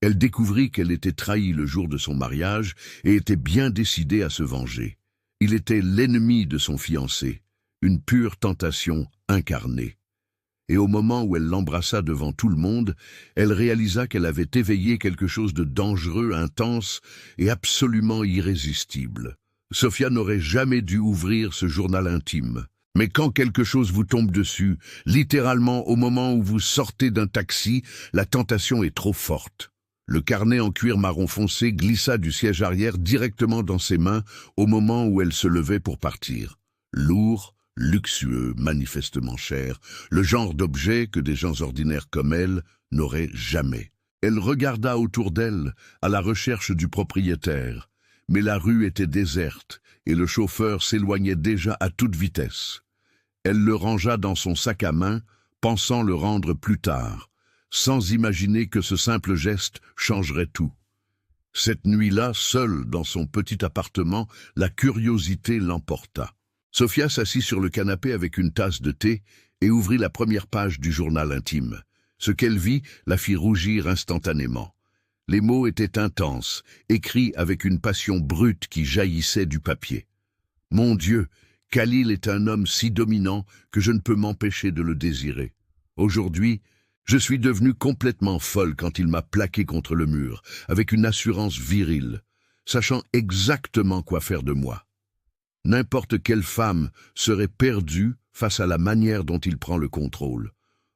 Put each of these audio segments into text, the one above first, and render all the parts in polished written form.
Elle découvrit qu'elle était trahie le jour de son mariage et était bien décidée à se venger. Il était l'ennemi de son fiancé, une pure tentation incarnée. Et au moment où elle l'embrassa devant tout le monde, elle réalisa qu'elle avait éveillé quelque chose de dangereux, intense et absolument irrésistible. Sophia n'aurait jamais dû ouvrir ce journal intime. Mais quand quelque chose vous tombe dessus, littéralement au moment où vous sortez d'un taxi, la tentation est trop forte. Le carnet en cuir marron foncé glissa du siège arrière directement dans ses mains au moment où elle se levait pour partir. Lourd, luxueux, manifestement cher, le genre d'objet que des gens ordinaires comme elle n'auraient jamais. Elle regarda autour d'elle, à la recherche du propriétaire, mais la rue était déserte et le chauffeur s'éloignait déjà à toute vitesse. Elle le rangea dans son sac à main, pensant le rendre plus tard, sans imaginer que ce simple geste changerait tout. Cette nuit-là, seule dans son petit appartement, la curiosité l'emporta. Sophia s'assit sur le canapé avec une tasse de thé et ouvrit la première page du journal intime. Ce qu'elle vit la fit rougir instantanément. Les mots étaient intenses, écrits avec une passion brute qui jaillissait du papier. « Mon Dieu, Khalil est un homme si dominant que je ne peux m'empêcher de le désirer. Aujourd'hui, je suis devenue complètement folle quand il m'a plaqué contre le mur, avec une assurance virile, sachant exactement quoi faire de moi. N'importe quelle femme serait perdue face à la manière dont il prend le contrôle,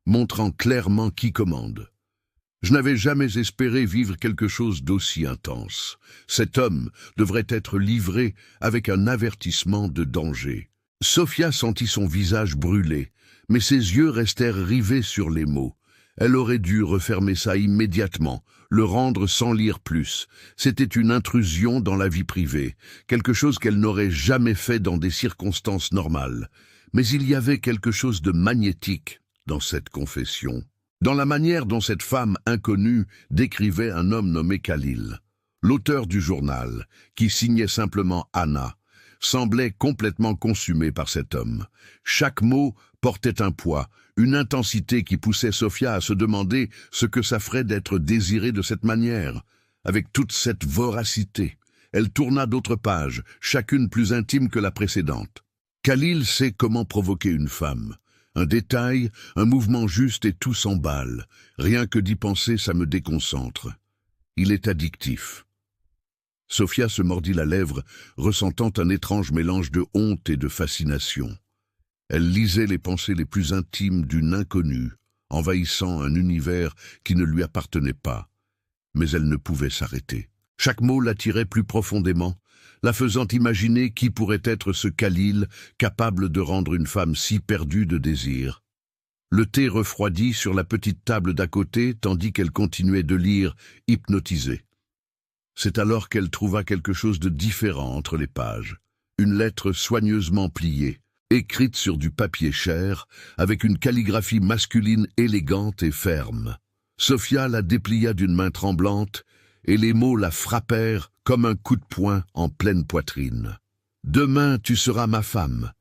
montrant clairement qui commande. Je n'avais jamais espéré vivre quelque chose d'aussi intense. Cet homme devrait être livré avec un avertissement de danger. » Sophia sentit son visage brûler, mais ses yeux restèrent rivés sur les mots. Elle aurait dû refermer ça immédiatement, le rendre sans lire plus. C'était une intrusion dans la vie privée, quelque chose qu'elle n'aurait jamais fait dans des circonstances normales. Mais il y avait quelque chose de magnétique dans cette confession, dans la manière dont cette femme inconnue décrivait un homme nommé Khalil. L'auteur du journal, qui signait simplement Anna, semblait complètement consumé par cet homme. Chaque mot portait un poids, une intensité qui poussait Sophia à se demander ce que ça ferait d'être désirée de cette manière. Avec toute cette voracité, elle tourna d'autres pages, chacune plus intime que la précédente. Khalil sait comment provoquer une femme. Un détail, un mouvement juste et tout s'emballe. Rien que d'y penser, ça me déconcentre. Il est addictif. Sophia se mordit la lèvre, ressentant un étrange mélange de honte et de fascination. Elle lisait les pensées les plus intimes d'une inconnue, envahissant un univers qui ne lui appartenait pas. Mais elle ne pouvait s'arrêter. Chaque mot l'attirait plus profondément, la faisant imaginer qui pourrait être ce Khalil capable de rendre une femme si perdue de désir. Le thé refroidit sur la petite table d'à côté tandis qu'elle continuait de lire, hypnotisée. C'est alors qu'elle trouva quelque chose de différent entre les pages. Une lettre soigneusement pliée, écrite sur du papier cher, avec une calligraphie masculine élégante et ferme. Sophia la déplia d'une main tremblante, et les mots la frappèrent comme un coup de poing en pleine poitrine. « Demain, tu seras ma femme.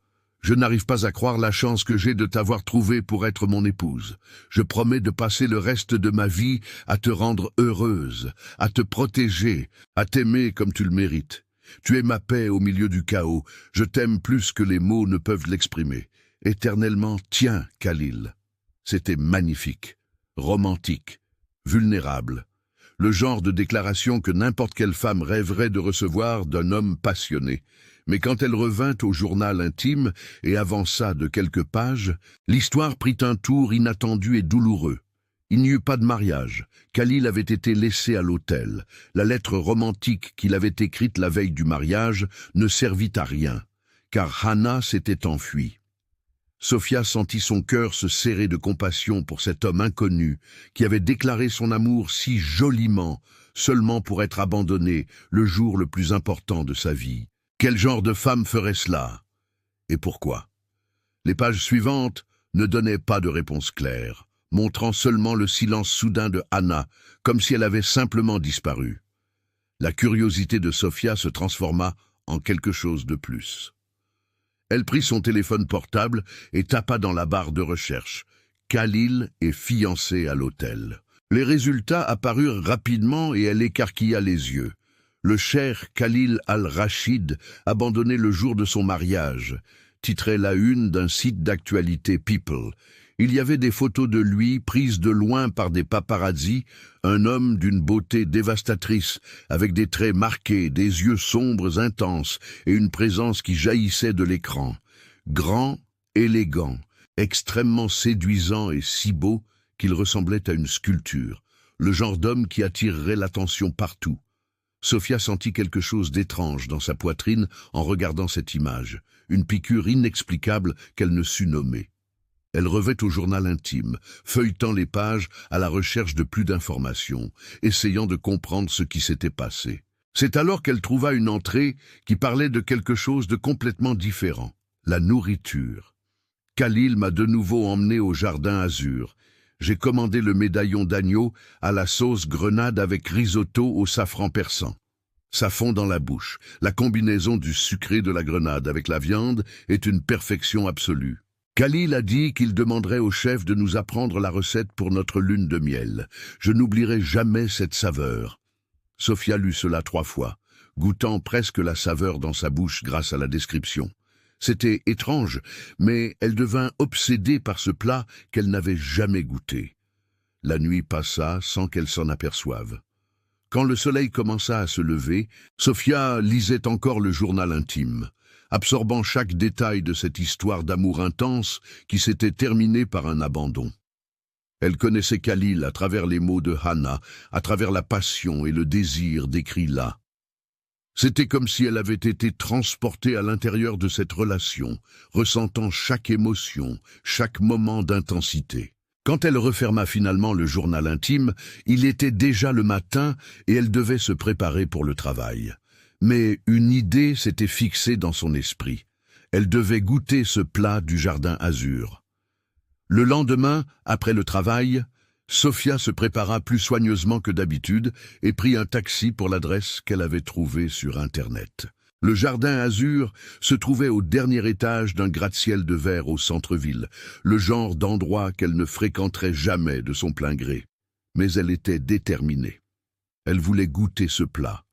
Je n'arrive pas à croire la chance que j'ai de t'avoir trouvée pour être mon épouse. Je promets de passer le reste de ma vie à te rendre heureuse, à te protéger, à t'aimer comme tu le mérites. Tu es ma paix au milieu du chaos. Je t'aime plus que les mots ne peuvent l'exprimer. Éternellement, tiens, Khalil. » C'était magnifique, romantique, vulnérable. Le genre de déclaration que n'importe quelle femme rêverait de recevoir d'un homme passionné. Mais quand elle revint au journal intime et avança de quelques pages, l'histoire prit un tour inattendu et douloureux. Il n'y eut pas de mariage. Khalil avait été laissé à l'hôtel. La lettre romantique qu'il avait écrite la veille du mariage ne servit à rien, car Hannah s'était enfuie. Sophia sentit son cœur se serrer de compassion pour cet homme inconnu qui avait déclaré son amour si joliment, seulement pour être abandonné le jour le plus important de sa vie. Quel genre de femme ferait cela? Et pourquoi? Les pages suivantes ne donnaient pas de réponse claire, montrant seulement le silence soudain de Hannah, comme si elle avait simplement disparu. La curiosité de Sophia se transforma en quelque chose de plus. Elle prit son téléphone portable et tapa dans la barre de recherche. Khalil est fiancé à l'hôtel. Les résultats apparurent rapidement et elle écarquilla les yeux. Le cher Khalil al-Rachid, abandonné le jour de son mariage, titrait la une d'un site d'actualité People. Il y avait des photos de lui prises de loin par des paparazzis, un homme d'une beauté dévastatrice, avec des traits marqués, des yeux sombres intenses et une présence qui jaillissait de l'écran. Grand, élégant, extrêmement séduisant et si beau qu'il ressemblait à une sculpture, le genre d'homme qui attirerait l'attention partout. Sophia sentit quelque chose d'étrange dans sa poitrine en regardant cette image, une piqûre inexplicable qu'elle ne sut nommer. Elle revint au journal intime, feuilletant les pages à la recherche de plus d'informations, essayant de comprendre ce qui s'était passé. C'est alors qu'elle trouva une entrée qui parlait de quelque chose de complètement différent, la nourriture. Khalil m'a de nouveau emmené au jardin azur. J'ai commandé le médaillon d'agneau à la sauce grenade avec risotto au safran persan. Ça fond dans la bouche. La combinaison du sucré de la grenade avec la viande est une perfection absolue. Khalil a dit qu'il demanderait au chef de nous apprendre la recette pour notre lune de miel. Je n'oublierai jamais cette saveur. Sophia lut cela 3 fois, goûtant presque la saveur dans sa bouche grâce à la description. C'était étrange, mais elle devint obsédée par ce plat qu'elle n'avait jamais goûté. La nuit passa sans qu'elle s'en aperçoive. Quand le soleil commença à se lever, Sophia lisait encore le journal intime, absorbant chaque détail de cette histoire d'amour intense qui s'était terminée par un abandon. Elle connaissait Khalil à travers les mots de Hannah, à travers la passion et le désir décrits là. C'était comme si elle avait été transportée à l'intérieur de cette relation, ressentant chaque émotion, chaque moment d'intensité. Quand elle referma finalement le journal intime, il était déjà le matin et elle devait se préparer pour le travail. Mais une idée s'était fixée dans son esprit. Elle devait goûter ce plat du jardin azur. Le lendemain, après le travail, Sophia se prépara plus soigneusement que d'habitude et prit un taxi pour l'adresse qu'elle avait trouvée sur Internet. Le jardin azur se trouvait au dernier étage d'un gratte-ciel de verre au centre-ville, le genre d'endroit qu'elle ne fréquenterait jamais de son plein gré. Mais elle était déterminée. Elle voulait goûter ce plat,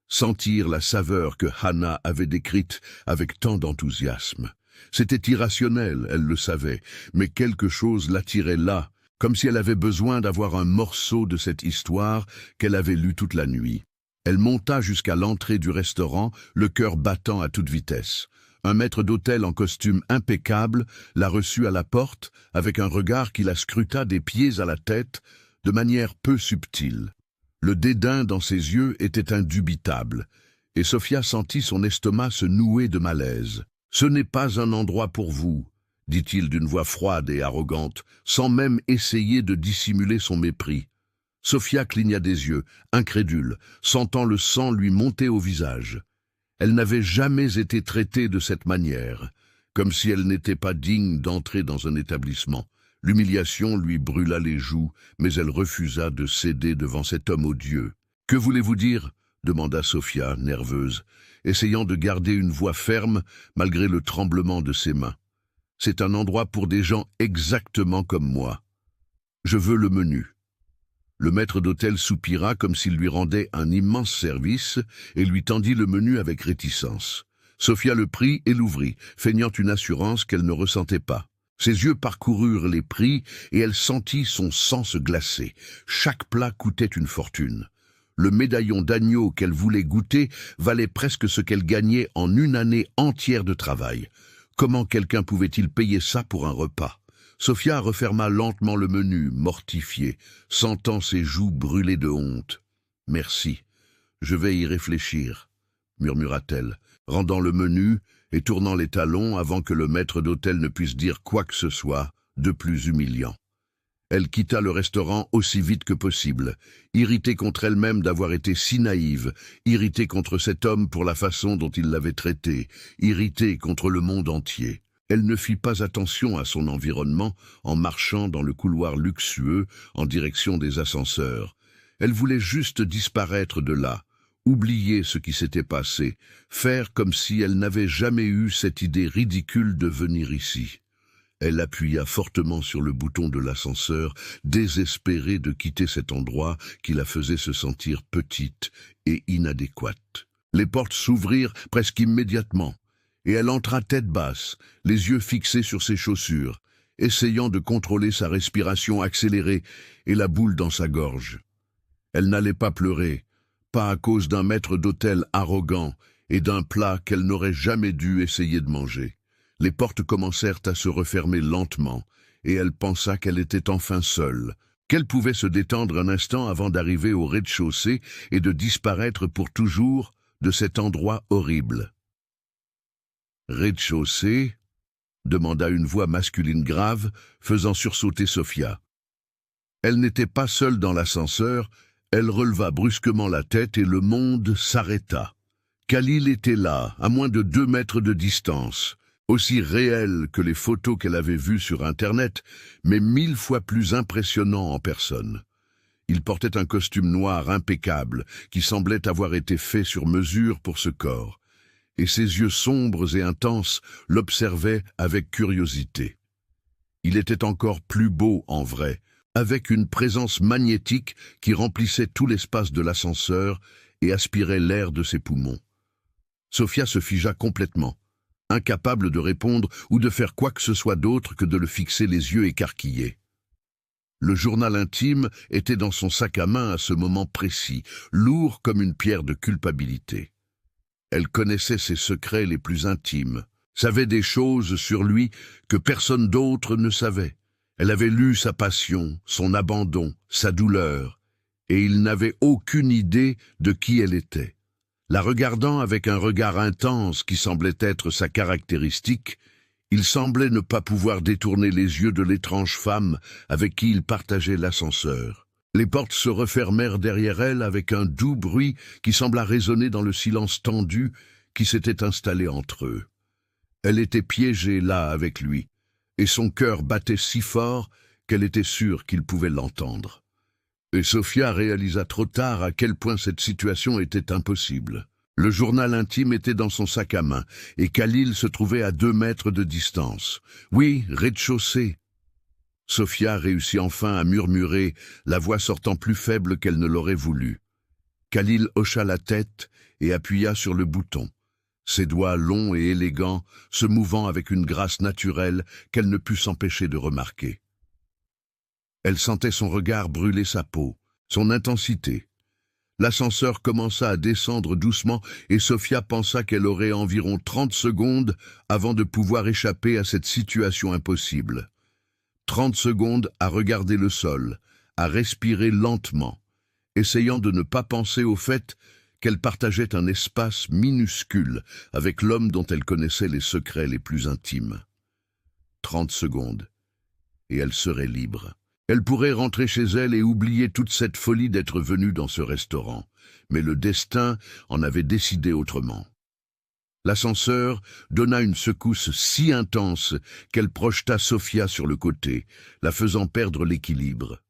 sentir la saveur que Hannah avait décrite avec tant d'enthousiasme. C'était irrationnel, elle le savait, mais quelque chose l'attirait là, comme si elle avait besoin d'avoir un morceau de cette histoire qu'elle avait lue toute la nuit. Elle monta jusqu'à l'entrée du restaurant, le cœur battant à toute vitesse. Un maître d'hôtel en costume impeccable la reçut à la porte avec un regard qui la scruta des pieds à la tête de manière peu subtile. Le dédain dans ses yeux était indubitable, et Sophia sentit son estomac se nouer de malaise. « Ce n'est pas un endroit pour vous », dit-il d'une voix froide et arrogante, sans même essayer de dissimuler son mépris. Sophia cligna des yeux, incrédule, sentant le sang lui monter au visage. Elle n'avait jamais été traitée de cette manière, comme si elle n'était pas digne d'entrer dans un établissement. L'humiliation lui brûla les joues, mais elle refusa de céder devant cet homme odieux. « Que voulez-vous dire ?» demanda Sophia, nerveuse, essayant de garder une voix ferme malgré le tremblement de ses mains. « C'est un endroit pour des gens exactement comme moi. Je veux le menu. » Le maître d'hôtel soupira comme s'il lui rendait un immense service et lui tendit le menu avec réticence. Sophia le prit et l'ouvrit, feignant une assurance qu'elle ne ressentait pas. Ses yeux parcoururent les prix et elle sentit son sang se glacer. Chaque plat coûtait une fortune. Le médaillon d'agneau qu'elle voulait goûter valait presque ce qu'elle gagnait en une année entière de travail. Comment quelqu'un pouvait-il payer ça pour un repas ? Sophia referma lentement le menu, mortifiée, sentant ses joues brûler de honte. « Merci, je vais y réfléchir », murmura-t-elle, rendant le menu et tournant les talons avant que le maître d'hôtel ne puisse dire quoi que ce soit de plus humiliant. Elle quitta le restaurant aussi vite que possible, irritée contre elle-même d'avoir été si naïve, irritée contre cet homme pour la façon dont il l'avait traitée, irritée contre le monde entier. Elle ne fit pas attention à son environnement en marchant dans le couloir luxueux en direction des ascenseurs. Elle voulait juste disparaître de là, oublier ce qui s'était passé, faire comme si elle n'avait jamais eu cette idée ridicule de venir ici. Elle appuya fortement sur le bouton de l'ascenseur, désespérée de quitter cet endroit qui la faisait se sentir petite et inadéquate. Les portes s'ouvrirent presque immédiatement, et elle entra tête basse, les yeux fixés sur ses chaussures, essayant de contrôler sa respiration accélérée et la boule dans sa gorge. Elle n'allait pas pleurer, pas à cause d'un maître d'hôtel arrogant et d'un plat qu'elle n'aurait jamais dû essayer de manger. Les portes commencèrent à se refermer lentement, et elle pensa qu'elle était enfin seule, qu'elle pouvait se détendre un instant avant d'arriver au rez-de-chaussée et de disparaître pour toujours de cet endroit horrible. « Rez-de-chaussée » demanda une voix masculine grave, faisant sursauter Sophia. Elle n'était pas seule dans l'ascenseur, elle releva brusquement la tête et le monde s'arrêta. Khalil était là, à moins de 2 mètres de distance, aussi réel que les photos qu'elle avait vues sur Internet, mais 1000 fois plus impressionnant en personne. Il portait un costume noir impeccable, qui semblait avoir été fait sur mesure pour ce corps, et ses yeux sombres et intenses l'observaient avec curiosité. Il était encore plus beau en vrai, avec une présence magnétique qui remplissait tout l'espace de l'ascenseur et aspirait l'air de ses poumons. Sophia se figea complètement, incapable de répondre ou de faire quoi que ce soit d'autre que de le fixer les yeux écarquillés. Le journal intime était dans son sac à main à ce moment précis, lourd comme une pierre de culpabilité. Elle connaissait ses secrets les plus intimes, savait des choses sur lui que personne d'autre ne savait. Elle avait lu sa passion, son abandon, sa douleur, et il n'avait aucune idée de qui elle était. La regardant avec un regard intense qui semblait être sa caractéristique, il semblait ne pas pouvoir détourner les yeux de l'étrange femme avec qui il partageait l'ascenseur. Les portes se refermèrent derrière elle avec un doux bruit qui sembla résonner dans le silence tendu qui s'était installé entre eux. Elle était piégée là avec lui, et son cœur battait si fort qu'elle était sûre qu'il pouvait l'entendre. Et Sophia réalisa trop tard à quel point cette situation était impossible. Le journal intime était dans son sac à main, et Khalil se trouvait à 2 mètres de distance. Oui, rez-de-chaussée. Sophia réussit enfin à murmurer, la voix sortant plus faible qu'elle ne l'aurait voulu. Khalil hocha la tête et appuya sur le bouton, ses doigts longs et élégants se mouvant avec une grâce naturelle qu'elle ne put s'empêcher de remarquer. Elle sentait son regard brûler sa peau, son intensité. L'ascenseur commença à descendre doucement et Sophia pensa qu'elle aurait environ 30 secondes avant de pouvoir échapper à cette situation impossible. 30 secondes à regarder le sol, à respirer lentement, essayant de ne pas penser au fait qu'elle partageait un espace minuscule avec l'homme dont elle connaissait les secrets les plus intimes. 30 secondes, et elle serait libre. Elle pourrait rentrer chez elle et oublier toute cette folie d'être venue dans ce restaurant, mais le destin en avait décidé autrement. L'ascenseur donna une secousse si intense qu'elle projeta Sophia sur le côté, la faisant perdre l'équilibre.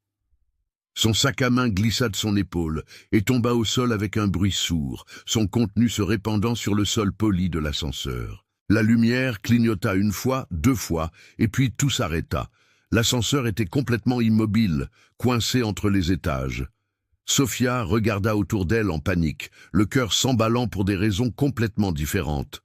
Son sac à main glissa de son épaule et tomba au sol avec un bruit sourd, son contenu se répandant sur le sol poli de l'ascenseur. La lumière clignota 1 fois, 2 fois, et puis tout s'arrêta. L'ascenseur était complètement immobile, coincé entre les étages. Sophia regarda autour d'elle en panique, le cœur s'emballant pour des raisons complètement différentes.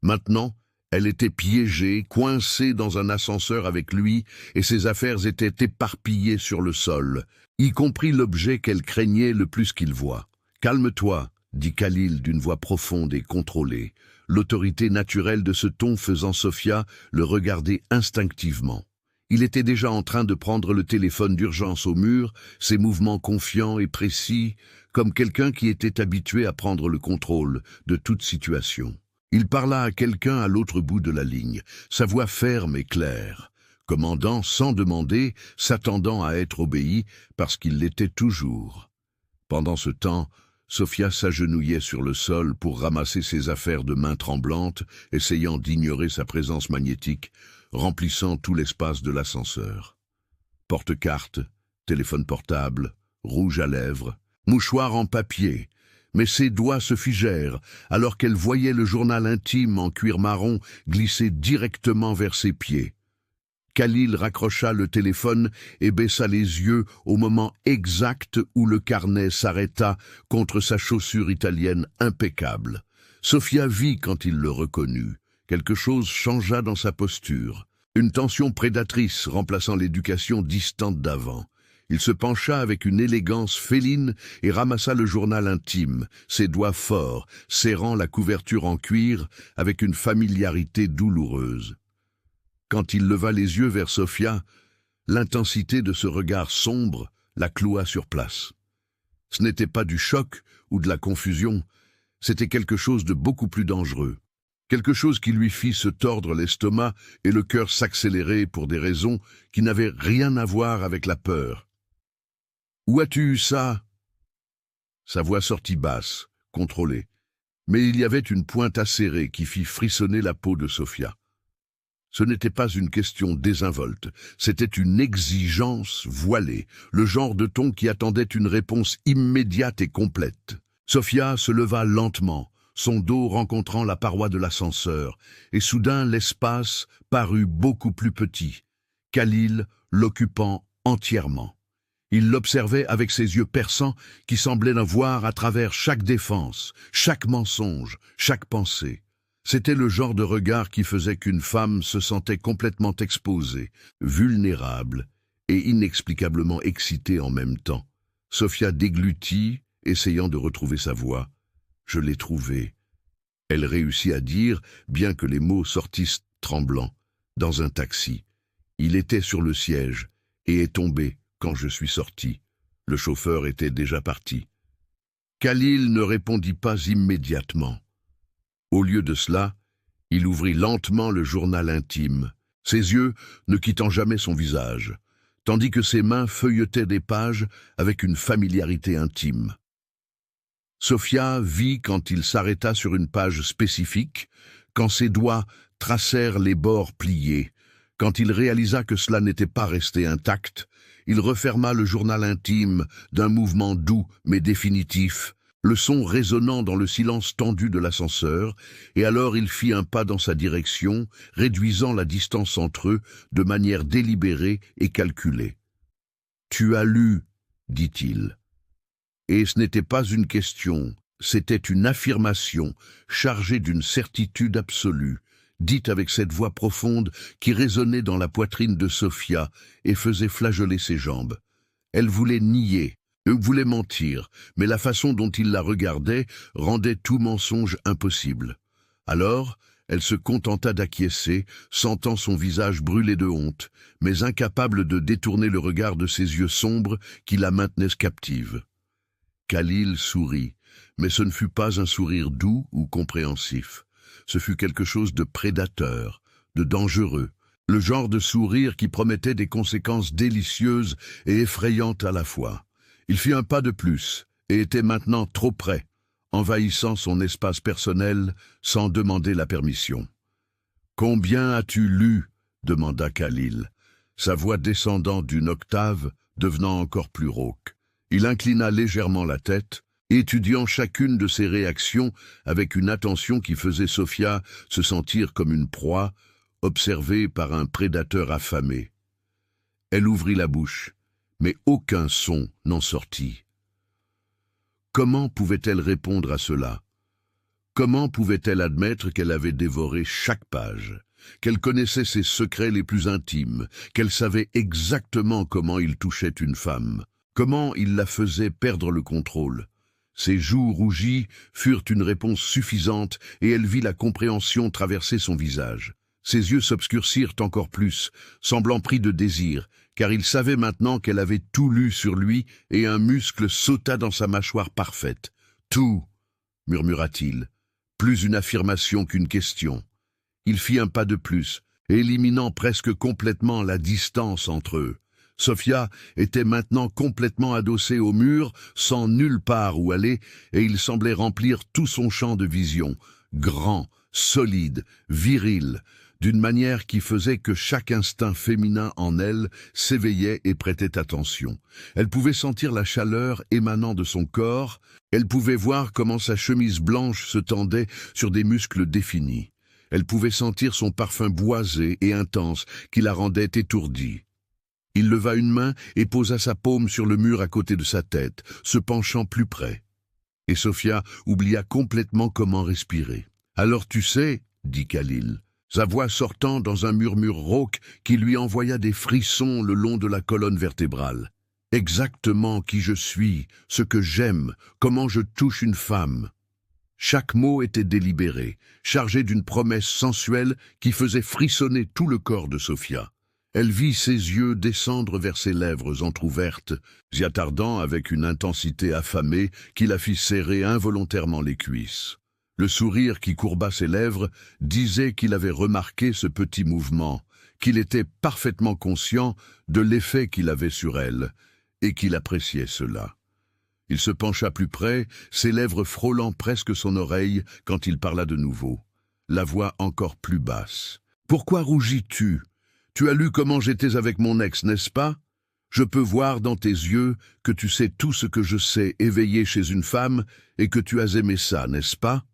Maintenant, elle était piégée, coincée dans un ascenseur avec lui, et ses affaires étaient éparpillées sur le sol, y compris l'objet qu'elle craignait le plus qu'il voit. « Calme-toi », dit Khalil d'une voix profonde et contrôlée, l'autorité naturelle de ce ton faisant Sophia le regarder instinctivement. Il était déjà en train de prendre le téléphone d'urgence au mur, ses mouvements confiants et précis, comme quelqu'un qui était habitué à prendre le contrôle de toute situation. Il parla à quelqu'un à l'autre bout de la ligne, sa voix ferme et claire, commandant sans demander, s'attendant à être obéi parce qu'il l'était toujours. Pendant ce temps, Sophia s'agenouillait sur le sol pour ramasser ses affaires de mains tremblantes, essayant d'ignorer sa présence magnétique, remplissant tout l'espace de l'ascenseur. Porte-carte, téléphone portable, rouge à lèvres, mouchoir en papier, mais ses doigts se figèrent alors qu'elle voyait le journal intime en cuir marron glisser directement vers ses pieds. Khalil raccrocha le téléphone et baissa les yeux au moment exact où le carnet s'arrêta contre sa chaussure italienne impeccable. Sophia vit quand il le reconnut. Quelque chose changea dans sa posture. Une tension prédatrice remplaçant l'éducation distante d'avant. Il se pencha avec une élégance féline et ramassa le journal intime, ses doigts forts, serrant la couverture en cuir avec une familiarité douloureuse. Quand il leva les yeux vers Sophia, l'intensité de ce regard sombre la cloua sur place. Ce n'était pas du choc ou de la confusion, c'était quelque chose de beaucoup plus dangereux. Quelque chose qui lui fit se tordre l'estomac et le cœur s'accélérer pour des raisons qui n'avaient rien à voir avec la peur. « Où as-tu eu ça ?» Sa voix sortit basse, contrôlée, mais il y avait une pointe acérée qui fit frissonner la peau de Sophia. Ce n'était pas une question désinvolte, c'était une exigence voilée, le genre de ton qui attendait une réponse immédiate et complète. Sophia se leva lentement, son dos rencontrant la paroi de l'ascenseur, et soudain l'espace parut beaucoup plus petit, Khalil l'occupant entièrement. Il l'observait avec ses yeux perçants qui semblaient le voir à travers chaque défense, chaque mensonge, chaque pensée. C'était le genre de regard qui faisait qu'une femme se sentait complètement exposée, vulnérable et inexplicablement excitée en même temps. Sophia déglutit, essayant de retrouver sa voix. « Je l'ai trouvé. » Elle réussit à dire, bien que les mots sortissent tremblants. « Dans un taxi. Il était sur le siège et est tombé quand je suis sorti. Le chauffeur était déjà parti. » Khalil ne répondit pas immédiatement. Au lieu de cela, il ouvrit lentement le journal intime, ses yeux ne quittant jamais son visage, tandis que ses mains feuilletaient des pages avec une familiarité intime. Sophia vit quand il s'arrêta sur une page spécifique, quand ses doigts tracèrent les bords pliés. Quand il réalisa que cela n'était pas resté intact, il referma le journal intime d'un mouvement doux mais définitif, le son résonnant dans le silence tendu de l'ascenseur, et alors il fit un pas dans sa direction, réduisant la distance entre eux de manière délibérée et calculée. « Tu as lu, » dit-il. Et ce n'était pas une question, c'était une affirmation chargée d'une certitude absolue, dite avec cette voix profonde qui résonnait dans la poitrine de Sophia et faisait flageoler ses jambes. Elle voulait nier, voulait mentir, mais la façon dont il la regardait rendait tout mensonge impossible. Alors, elle se contenta d'acquiescer, sentant son visage brûler de honte, mais incapable de détourner le regard de ses yeux sombres qui la maintenaient captive. Khalil sourit, mais ce ne fut pas un sourire doux ou compréhensif. Ce fut quelque chose de prédateur, de dangereux, le genre de sourire qui promettait des conséquences délicieuses et effrayantes à la fois. Il fit un pas de plus et était maintenant trop près, envahissant son espace personnel sans demander la permission. « Combien as-tu lu ?» demanda Khalil, sa voix descendant d'une octave, devenant encore plus rauque. Il inclina légèrement la tête, étudiant chacune de ses réactions avec une attention qui faisait Sophia se sentir comme une proie, observée par un prédateur affamé. Elle ouvrit la bouche, mais aucun son n'en sortit. Comment pouvait-elle répondre à cela? Comment pouvait-elle admettre qu'elle avait dévoré chaque page, qu'elle connaissait ses secrets les plus intimes, qu'elle savait exactement comment il touchait une femme, comment il la faisait perdre le contrôle? Ses joues rougies furent une réponse suffisante et elle vit la compréhension traverser son visage. Ses yeux s'obscurcirent encore plus, semblant pris de désir, car il savait maintenant qu'elle avait tout lu sur lui et un muscle sauta dans sa mâchoire parfaite. « Tout !» murmura-t-il, plus une affirmation qu'une question. Il fit un pas de plus, éliminant presque complètement la distance entre eux. Sophia était maintenant complètement adossée au mur, sans nulle part où aller, et il semblait remplir tout son champ de vision, grand, solide, viril, d'une manière qui faisait que chaque instinct féminin en elle s'éveillait et prêtait attention. Elle pouvait sentir la chaleur émanant de son corps, elle pouvait voir comment sa chemise blanche se tendait sur des muscles définis. Elle pouvait sentir son parfum boisé et intense qui la rendait étourdie. Il leva une main et posa sa paume sur le mur à côté de sa tête, se penchant plus près. Et Sophia oublia complètement comment respirer. « Alors tu sais, dit Khalil, sa voix sortant dans un murmure rauque qui lui envoya des frissons le long de la colonne vertébrale. Exactement qui je suis, ce que j'aime, comment je touche une femme. » Chaque mot était délibéré, chargé d'une promesse sensuelle qui faisait frissonner tout le corps de Sophia. Elle vit ses yeux descendre vers ses lèvres entr'ouvertes, y attardant avec une intensité affamée qui la fit serrer involontairement les cuisses. Le sourire qui courba ses lèvres disait qu'il avait remarqué ce petit mouvement, qu'il était parfaitement conscient de l'effet qu'il avait sur elle, et qu'il appréciait cela. Il se pencha plus près, ses lèvres frôlant presque son oreille quand il parla de nouveau, la voix encore plus basse. « Pourquoi rougis-tu ? Tu as lu comment j'étais avec mon ex, n'est-ce pas ? Je peux voir dans tes yeux que tu sais tout ce que je sais éveillé chez une femme et que tu as aimé ça, n'est-ce pas ?»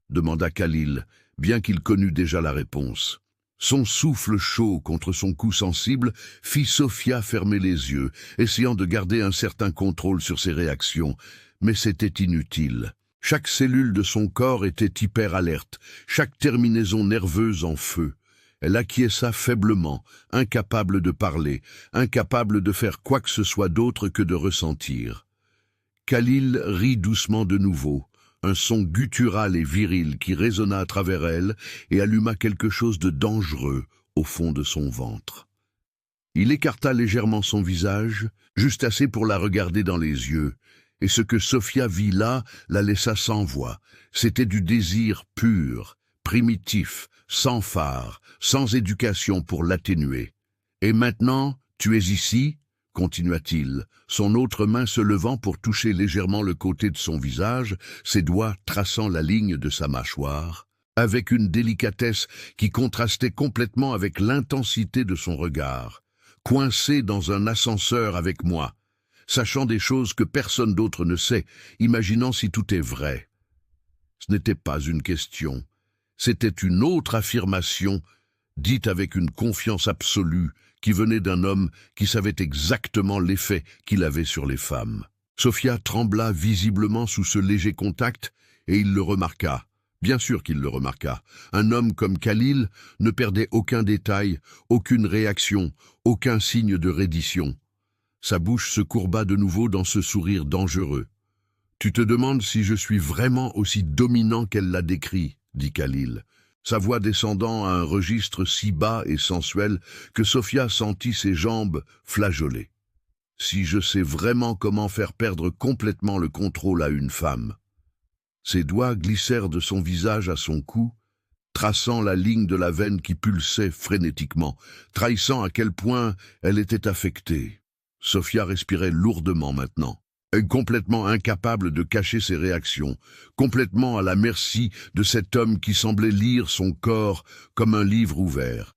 demanda Khalil, bien qu'il connût déjà la réponse. Son souffle chaud contre son cou sensible fit Sophia fermer les yeux, essayant de garder un certain contrôle sur ses réactions, mais c'était inutile. Chaque cellule de son corps était hyper alerte, chaque terminaison nerveuse en feu. Elle acquiesça faiblement, incapable de parler, incapable de faire quoi que ce soit d'autre que de ressentir. Khalil rit doucement de nouveau, un son guttural et viril qui résonna à travers elle et alluma quelque chose de dangereux au fond de son ventre. Il écarta légèrement son visage, juste assez pour la regarder dans les yeux, et ce que Sophia vit là la laissa sans voix. C'était du désir pur, primitif, sans phare, sans éducation pour l'atténuer. « Et maintenant, tu es ici ?» continua-t-il, son autre main se levant pour toucher légèrement le côté de son visage, ses doigts traçant la ligne de sa mâchoire, avec une délicatesse qui contrastait complètement avec l'intensité de son regard. « Coincé dans un ascenseur avec moi, sachant des choses que personne d'autre ne sait, imaginant si tout est vrai. » Ce n'était pas une question. C'était une autre affirmation, dite avec une confiance absolue, qui venait d'un homme qui savait exactement l'effet qu'il avait sur les femmes. Sophia trembla visiblement sous ce léger contact, et il le remarqua. Bien sûr qu'il le remarqua. Un homme comme Khalil ne perdait aucun détail, aucune réaction, aucun signe de reddition. Sa bouche se courba de nouveau dans ce sourire dangereux. « Tu te demandes si je suis vraiment aussi dominant qu'elle l'a décrit, » dit Khalil, sa voix descendant à un registre si bas et sensuel que Sophia sentit ses jambes flageoler. « Si je sais vraiment comment faire perdre complètement le contrôle à une femme. » Ses doigts glissèrent de son visage à son cou, traçant la ligne de la veine qui pulsait frénétiquement, trahissant à quel point elle était affectée. Sophia respirait lourdement maintenant, complètement incapable de cacher ses réactions, complètement à la merci de cet homme qui semblait lire son corps comme un livre ouvert.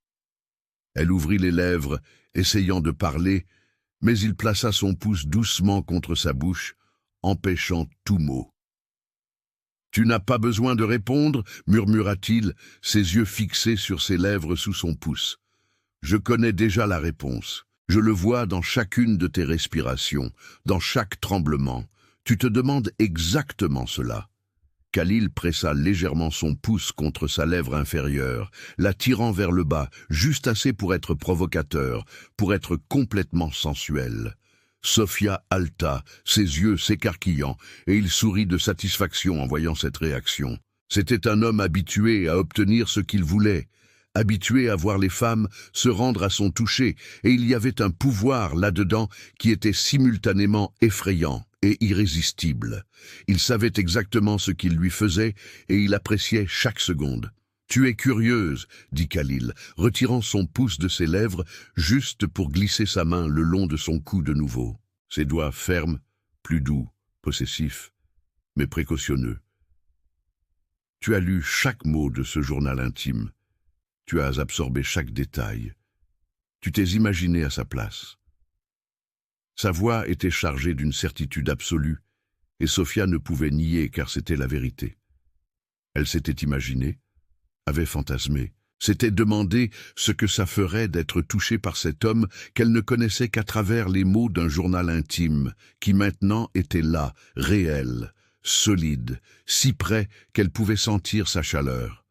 Elle ouvrit les lèvres, essayant de parler, mais il plaça son pouce doucement contre sa bouche, empêchant tout mot. « Tu n'as pas besoin de répondre, murmura-t-il, ses yeux fixés sur ses lèvres sous son pouce. Je connais déjà la réponse. Je le vois dans chacune de tes respirations, dans chaque tremblement. Tu te demandes exactement cela. » Khalil pressa légèrement son pouce contre sa lèvre inférieure, la tirant vers le bas, juste assez pour être provocateur, pour être complètement sensuel. Sophia halta, ses yeux s'écarquillant, et il sourit de satisfaction en voyant cette réaction. C'était un homme habitué à obtenir ce qu'il voulait, habitué à voir les femmes se rendre à son toucher, et il y avait un pouvoir là-dedans qui était simultanément effrayant et irrésistible. Il savait exactement ce qu'il lui faisait, et il appréciait chaque seconde. « Tu es curieuse, » dit Khalil, retirant son pouce de ses lèvres juste pour glisser sa main le long de son cou de nouveau. Ses doigts fermes, plus doux, possessifs, mais précautionneux. « Tu as lu chaque mot de ce journal intime. Tu as absorbé chaque détail. Tu t'es imaginé à sa place. » Sa voix était chargée d'une certitude absolue, et Sophia ne pouvait nier car c'était la vérité. Elle s'était imaginée, avait fantasmé. S'était demandé ce que ça ferait d'être touchée par cet homme qu'elle ne connaissait qu'à travers les mots d'un journal intime, qui maintenant était là, réel, solide, si près qu'elle pouvait sentir sa chaleur.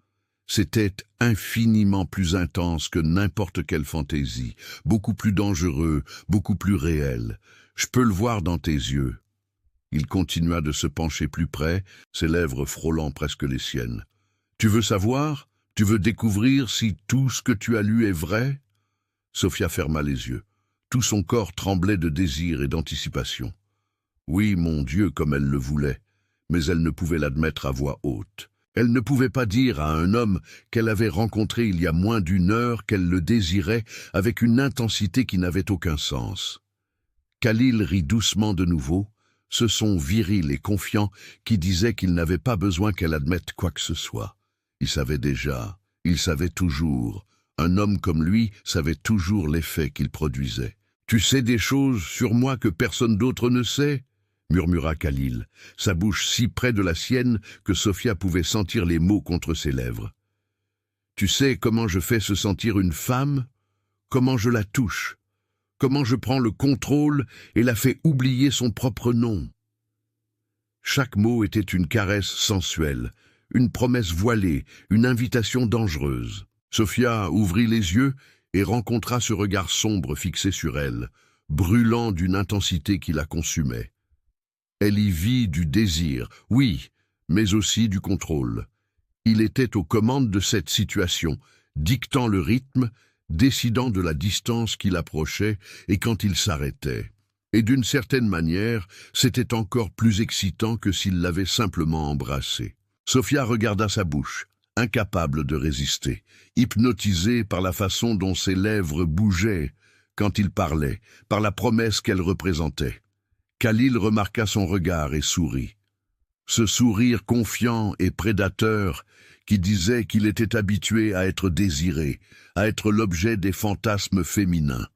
C'était infiniment plus intense que n'importe quelle fantaisie, beaucoup plus dangereux, beaucoup plus réel. Je peux le voir dans tes yeux. Il continua de se pencher plus près, ses lèvres frôlant presque les siennes. Tu veux savoir? Tu veux découvrir si tout ce que tu as lu est vrai? Sophia ferma les yeux. Tout son corps tremblait de désir et d'anticipation. Oui, mon Dieu, comme elle le voulait, mais elle ne pouvait l'admettre à voix haute. Elle ne pouvait pas dire à un homme qu'elle avait rencontré il y a moins d'une heure qu'elle le désirait avec une intensité qui n'avait aucun sens. Khalil rit doucement de nouveau, ce son viril et confiant qui disait qu'il n'avait pas besoin qu'elle admette quoi que ce soit. Il savait déjà, il savait toujours. Un homme comme lui savait toujours l'effet qu'il produisait. « Tu sais des choses sur moi que personne d'autre ne sait ?» murmura Khalil, sa bouche si près de la sienne que Sophia pouvait sentir les mots contre ses lèvres. « Tu sais comment je fais se sentir une femme? Comment je la touche? Comment je prends le contrôle et la fais oublier son propre nom ?» Chaque mot était une caresse sensuelle, une promesse voilée, une invitation dangereuse. Sophia ouvrit les yeux et rencontra ce regard sombre fixé sur elle, brûlant d'une intensité qui la consumait. Elle y vit du désir, oui, mais aussi du contrôle. Il était aux commandes de cette situation, dictant le rythme, décidant de la distance qu'il approchait et quand il s'arrêtait. Et d'une certaine manière, c'était encore plus excitant que s'il l'avait simplement embrassée. Sophia regarda sa bouche, incapable de résister, hypnotisée par la façon dont ses lèvres bougeaient quand il parlait, par la promesse qu'elle représentait. Khalil remarqua son regard et sourit. Ce sourire confiant et prédateur qui disait qu'il était habitué à être désiré, à être l'objet des fantasmes féminins.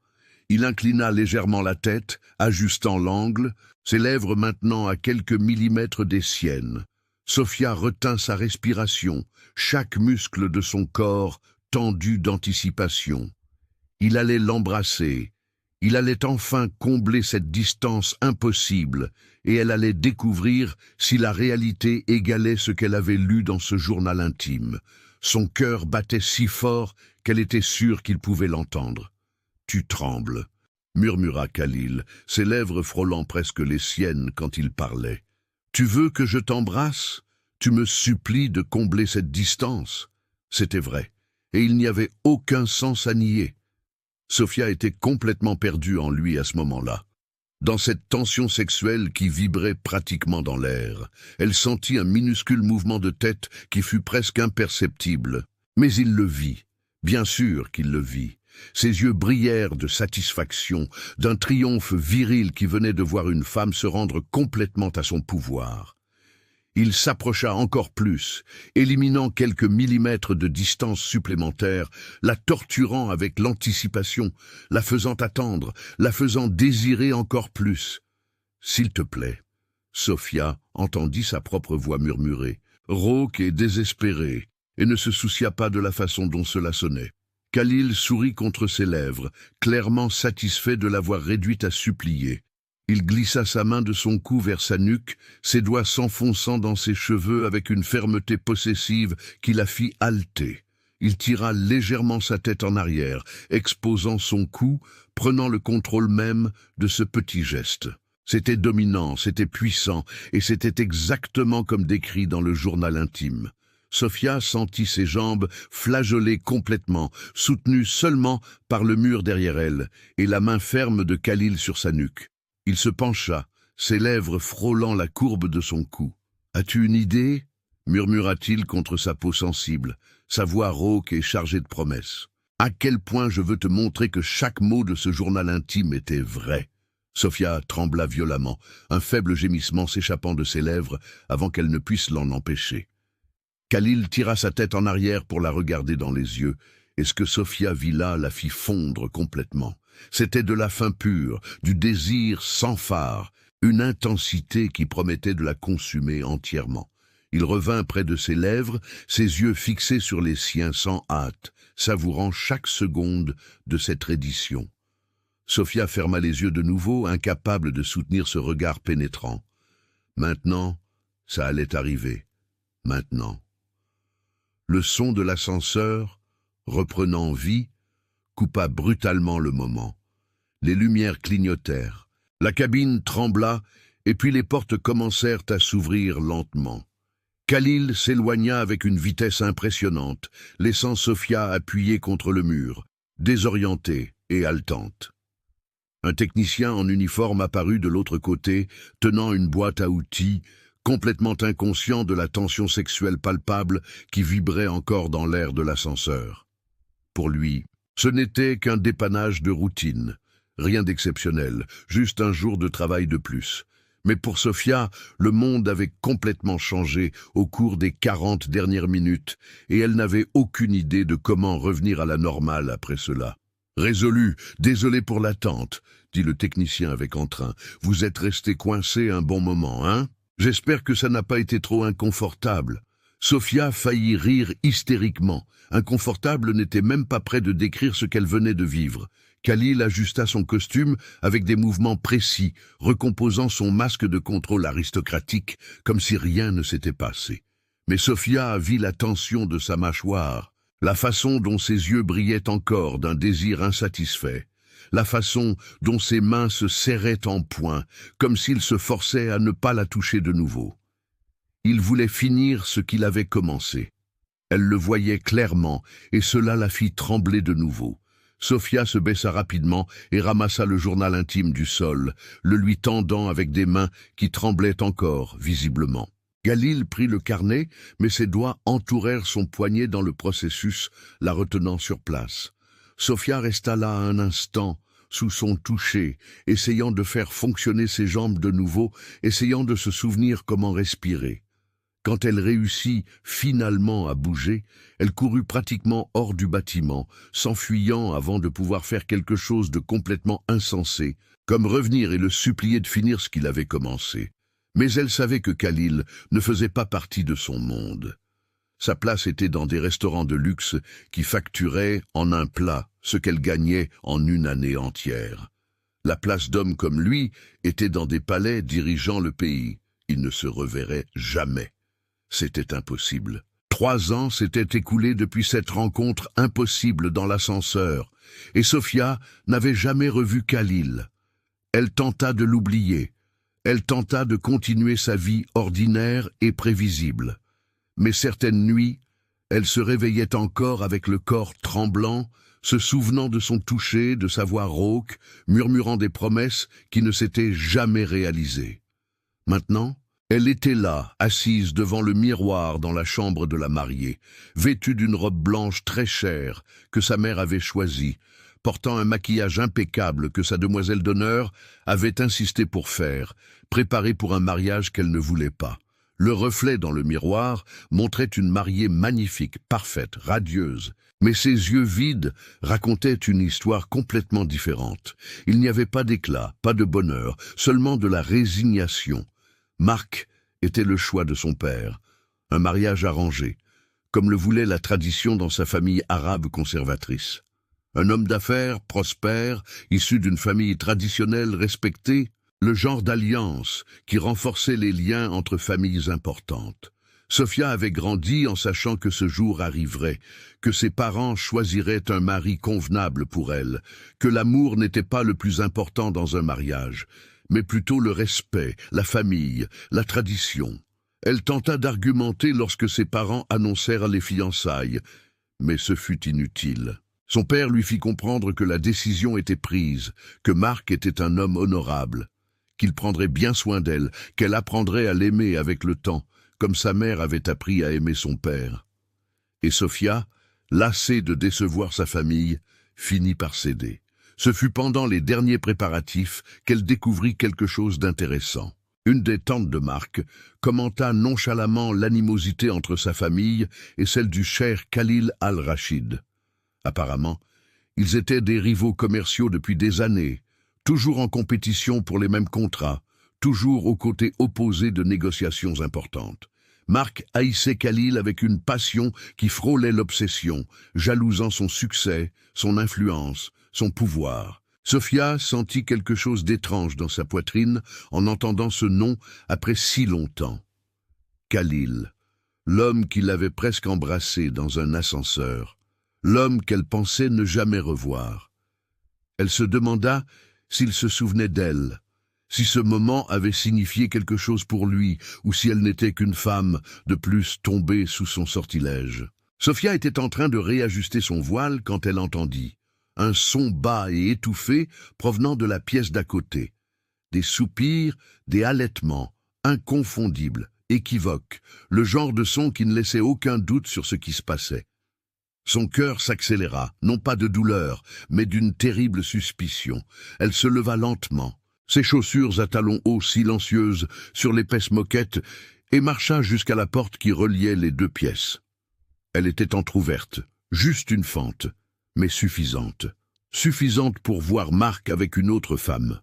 Il inclina légèrement la tête, ajustant l'angle, ses lèvres maintenant à quelques millimètres des siennes. Sophia retint sa respiration, chaque muscle de son corps tendu d'anticipation. Il allait l'embrasser, il allait enfin combler cette distance impossible, et elle allait découvrir si la réalité égalait ce qu'elle avait lu dans ce journal intime. Son cœur battait si fort qu'elle était sûre qu'il pouvait l'entendre. « Tu trembles », murmura Khalil, ses lèvres frôlant presque les siennes quand il parlait. « Tu veux que je t'embrasse? Tu me supplies de combler cette distance. » C'était vrai, et il n'y avait aucun sens à nier. Sophia était complètement perdue en lui à ce moment-là. Dans cette tension sexuelle qui vibrait pratiquement dans l'air, elle sentit un minuscule mouvement de tête qui fut presque imperceptible. Mais il le vit, bien sûr qu'il le vit. Ses yeux brillèrent de satisfaction, d'un triomphe viril qui venait de voir une femme se rendre complètement à son pouvoir. Il s'approcha encore plus, éliminant quelques millimètres de distance supplémentaire, la torturant avec l'anticipation, la faisant attendre, la faisant désirer encore plus. « S'il te plaît », Sophia entendit sa propre voix murmurer, rauque et désespérée, et ne se soucia pas de la façon dont cela sonnait. Khalil sourit contre ses lèvres, clairement satisfait de l'avoir réduite à supplier. Il glissa sa main de son cou vers sa nuque, ses doigts s'enfonçant dans ses cheveux avec une fermeté possessive qui la fit halter. Il tira légèrement sa tête en arrière, exposant son cou, prenant le contrôle même de ce petit geste. C'était dominant, c'était puissant, et c'était exactement comme décrit dans le journal intime. Sophia sentit ses jambes flageoler complètement, soutenues seulement par le mur derrière elle, et la main ferme de Khalil sur sa nuque. Il se pencha, ses lèvres frôlant la courbe de son cou. « As-tu une idée ?» murmura-t-il contre sa peau sensible, sa voix rauque et chargée de promesses. « À quel point je veux te montrer que chaque mot de ce journal intime était vrai !» Sophia trembla violemment, un faible gémissement s'échappant de ses lèvres avant qu'elle ne puisse l'en empêcher. Khalil tira sa tête en arrière pour la regarder dans les yeux, et ce que Sophia vit là la fit fondre complètement. C'était de la faim pure, du désir sans phare, une intensité qui promettait de la consumer entièrement. Il revint près de ses lèvres, ses yeux fixés sur les siens sans hâte, savourant chaque seconde de cette reddition. Sophia ferma les yeux de nouveau, incapable de soutenir ce regard pénétrant. Maintenant, ça allait arriver. Maintenant. Le son de l'ascenseur, reprenant vie, coupa brutalement le moment. Les lumières clignotèrent. La cabine trembla, et puis les portes commencèrent à s'ouvrir lentement. Khalil s'éloigna avec une vitesse impressionnante, laissant Sophia appuyée contre le mur, désorientée et haletante. Un technicien en uniforme apparut de l'autre côté, tenant une boîte à outils, complètement inconscient de la tension sexuelle palpable qui vibrait encore dans l'air de l'ascenseur. Pour lui, ce n'était qu'un dépannage de routine, rien d'exceptionnel, juste un jour de travail de plus. Mais pour Sophia, le monde avait complètement changé au cours des 40 dernières minutes, et elle n'avait aucune idée de comment revenir à la normale après cela. « Résolu, désolé pour l'attente », dit le technicien avec entrain. « Vous êtes resté coincé un bon moment, hein ? J'espère que ça n'a pas été trop inconfortable. » Sophia faillit rire hystériquement. Inconfortable n'était même pas près de décrire ce qu'elle venait de vivre. Khalil ajusta son costume avec des mouvements précis, recomposant son masque de contrôle aristocratique, comme si rien ne s'était passé. Mais Sophia vit la tension de sa mâchoire, la façon dont ses yeux brillaient encore d'un désir insatisfait, la façon dont ses mains se serraient en poing, comme s'il se forçait à ne pas la toucher de nouveau. Il voulait finir ce qu'il avait commencé. Elle le voyait clairement, et cela la fit trembler de nouveau. Sophia se baissa rapidement et ramassa le journal intime du sol, le lui tendant avec des mains qui tremblaient encore, visiblement. Khalil prit le carnet, mais ses doigts entourèrent son poignet dans le processus, la retenant sur place. Sophia resta là un instant, sous son toucher, essayant de faire fonctionner ses jambes de nouveau, essayant de se souvenir comment respirer. Quand elle réussit finalement à bouger, elle courut pratiquement hors du bâtiment, s'enfuyant avant de pouvoir faire quelque chose de complètement insensé, comme revenir et le supplier de finir ce qu'il avait commencé. Mais elle savait que Khalil ne faisait pas partie de son monde. Sa place était dans des restaurants de luxe qui facturaient en un plat ce qu'elle gagnait en une année entière. La place d'hommes comme lui était dans des palais dirigeant le pays. Il ne se reverrait jamais. C'était impossible. 3 ans s'étaient écoulés depuis cette rencontre impossible dans l'ascenseur, et Sophia n'avait jamais revu Khalil. Elle tenta de l'oublier. Elle tenta de continuer sa vie ordinaire et prévisible. Mais certaines nuits, elle se réveillait encore avec le corps tremblant, se souvenant de son toucher, de sa voix rauque, murmurant des promesses qui ne s'étaient jamais réalisées. Maintenant, elle était là, assise devant le miroir dans la chambre de la mariée, vêtue d'une robe blanche très chère que sa mère avait choisie, portant un maquillage impeccable que sa demoiselle d'honneur avait insisté pour faire, préparée pour un mariage qu'elle ne voulait pas. Le reflet dans le miroir montrait une mariée magnifique, parfaite, radieuse, mais ses yeux vides racontaient une histoire complètement différente. Il n'y avait pas d'éclat, pas de bonheur, seulement de la résignation. Marc était le choix de son père, un mariage arrangé, comme le voulait la tradition dans sa famille arabe conservatrice. Un homme d'affaires prospère, issu d'une famille traditionnelle respectée, le genre d'alliance qui renforçait les liens entre familles importantes. Sophia avait grandi en sachant que ce jour arriverait, que ses parents choisiraient un mari convenable pour elle, que l'amour n'était pas le plus important dans un mariage, mais plutôt le respect, la famille, la tradition. Elle tenta d'argumenter lorsque ses parents annoncèrent les fiançailles, mais ce fut inutile. Son père lui fit comprendre que la décision était prise, que Marc était un homme honorable, qu'il prendrait bien soin d'elle, qu'elle apprendrait à l'aimer avec le temps, comme sa mère avait appris à aimer son père. Et Sophia, lassée de décevoir sa famille, finit par céder. Ce fut pendant les derniers préparatifs qu'elle découvrit quelque chose d'intéressant. Une des tantes de Marc commenta nonchalamment l'animosité entre sa famille et celle du cher Khalil al-Rachid. Apparemment, ils étaient des rivaux commerciaux depuis des années, toujours en compétition pour les mêmes contrats, toujours aux côtés opposés de négociations importantes. Marc haïssait Khalil avec une passion qui frôlait l'obsession, jalousant son succès, son influence, son pouvoir. Sophia sentit quelque chose d'étrange dans sa poitrine en entendant ce nom après si longtemps. Khalil, l'homme qui l'avait presque embrassé dans un ascenseur, l'homme qu'elle pensait ne jamais revoir. Elle se demanda s'il se souvenait d'elle, si ce moment avait signifié quelque chose pour lui, ou si elle n'était qu'une femme de plus tombée sous son sortilège. Sophia était en train de réajuster son voile quand elle entendit un son bas et étouffé provenant de la pièce d'à côté. Des soupirs, des halètements, inconfondibles, équivoques, le genre de son qui ne laissait aucun doute sur ce qui se passait. Son cœur s'accéléra, non pas de douleur, mais d'une terrible suspicion. Elle se leva lentement, ses chaussures à talons hauts silencieuses sur l'épaisse moquette, et marcha jusqu'à la porte qui reliait les deux pièces. Elle était entr'ouverte, juste une fente, mais suffisante. Suffisante pour voir Marc avec une autre femme.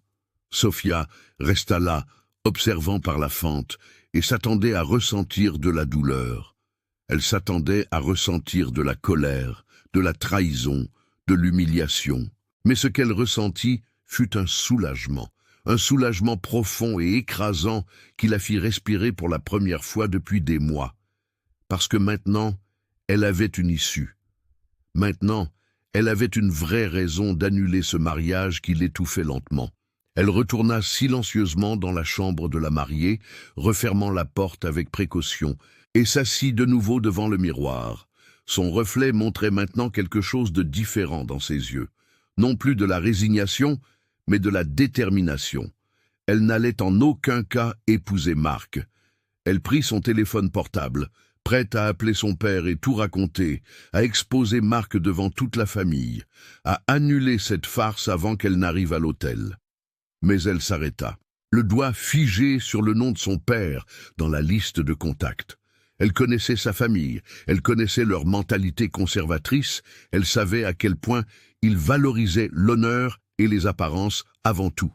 Sophia resta là, observant par la fente, et s'attendait à ressentir de la douleur. Elle s'attendait à ressentir de la colère, de la trahison, de l'humiliation. Mais ce qu'elle ressentit fut un soulagement profond et écrasant qui la fit respirer pour la première fois depuis des mois. Parce que maintenant, elle avait une issue. Maintenant, elle avait une vraie raison d'annuler ce mariage qui l'étouffait lentement. Elle retourna silencieusement dans la chambre de la mariée, refermant la porte avec précaution, et s'assit de nouveau devant le miroir. Son reflet montrait maintenant quelque chose de différent dans ses yeux. Non plus de la résignation, mais de la détermination. Elle n'allait en aucun cas épouser Marc. Elle prit son téléphone portable, prête à appeler son père et tout raconter, à exposer Marc devant toute la famille, à annuler cette farce avant qu'elle n'arrive à l'hôtel. Mais elle s'arrêta, le doigt figé sur le nom de son père dans la liste de contacts. Elle connaissait sa famille, elle connaissait leur mentalité conservatrice, elle savait à quel point ils valorisaient l'honneur et les apparences avant tout.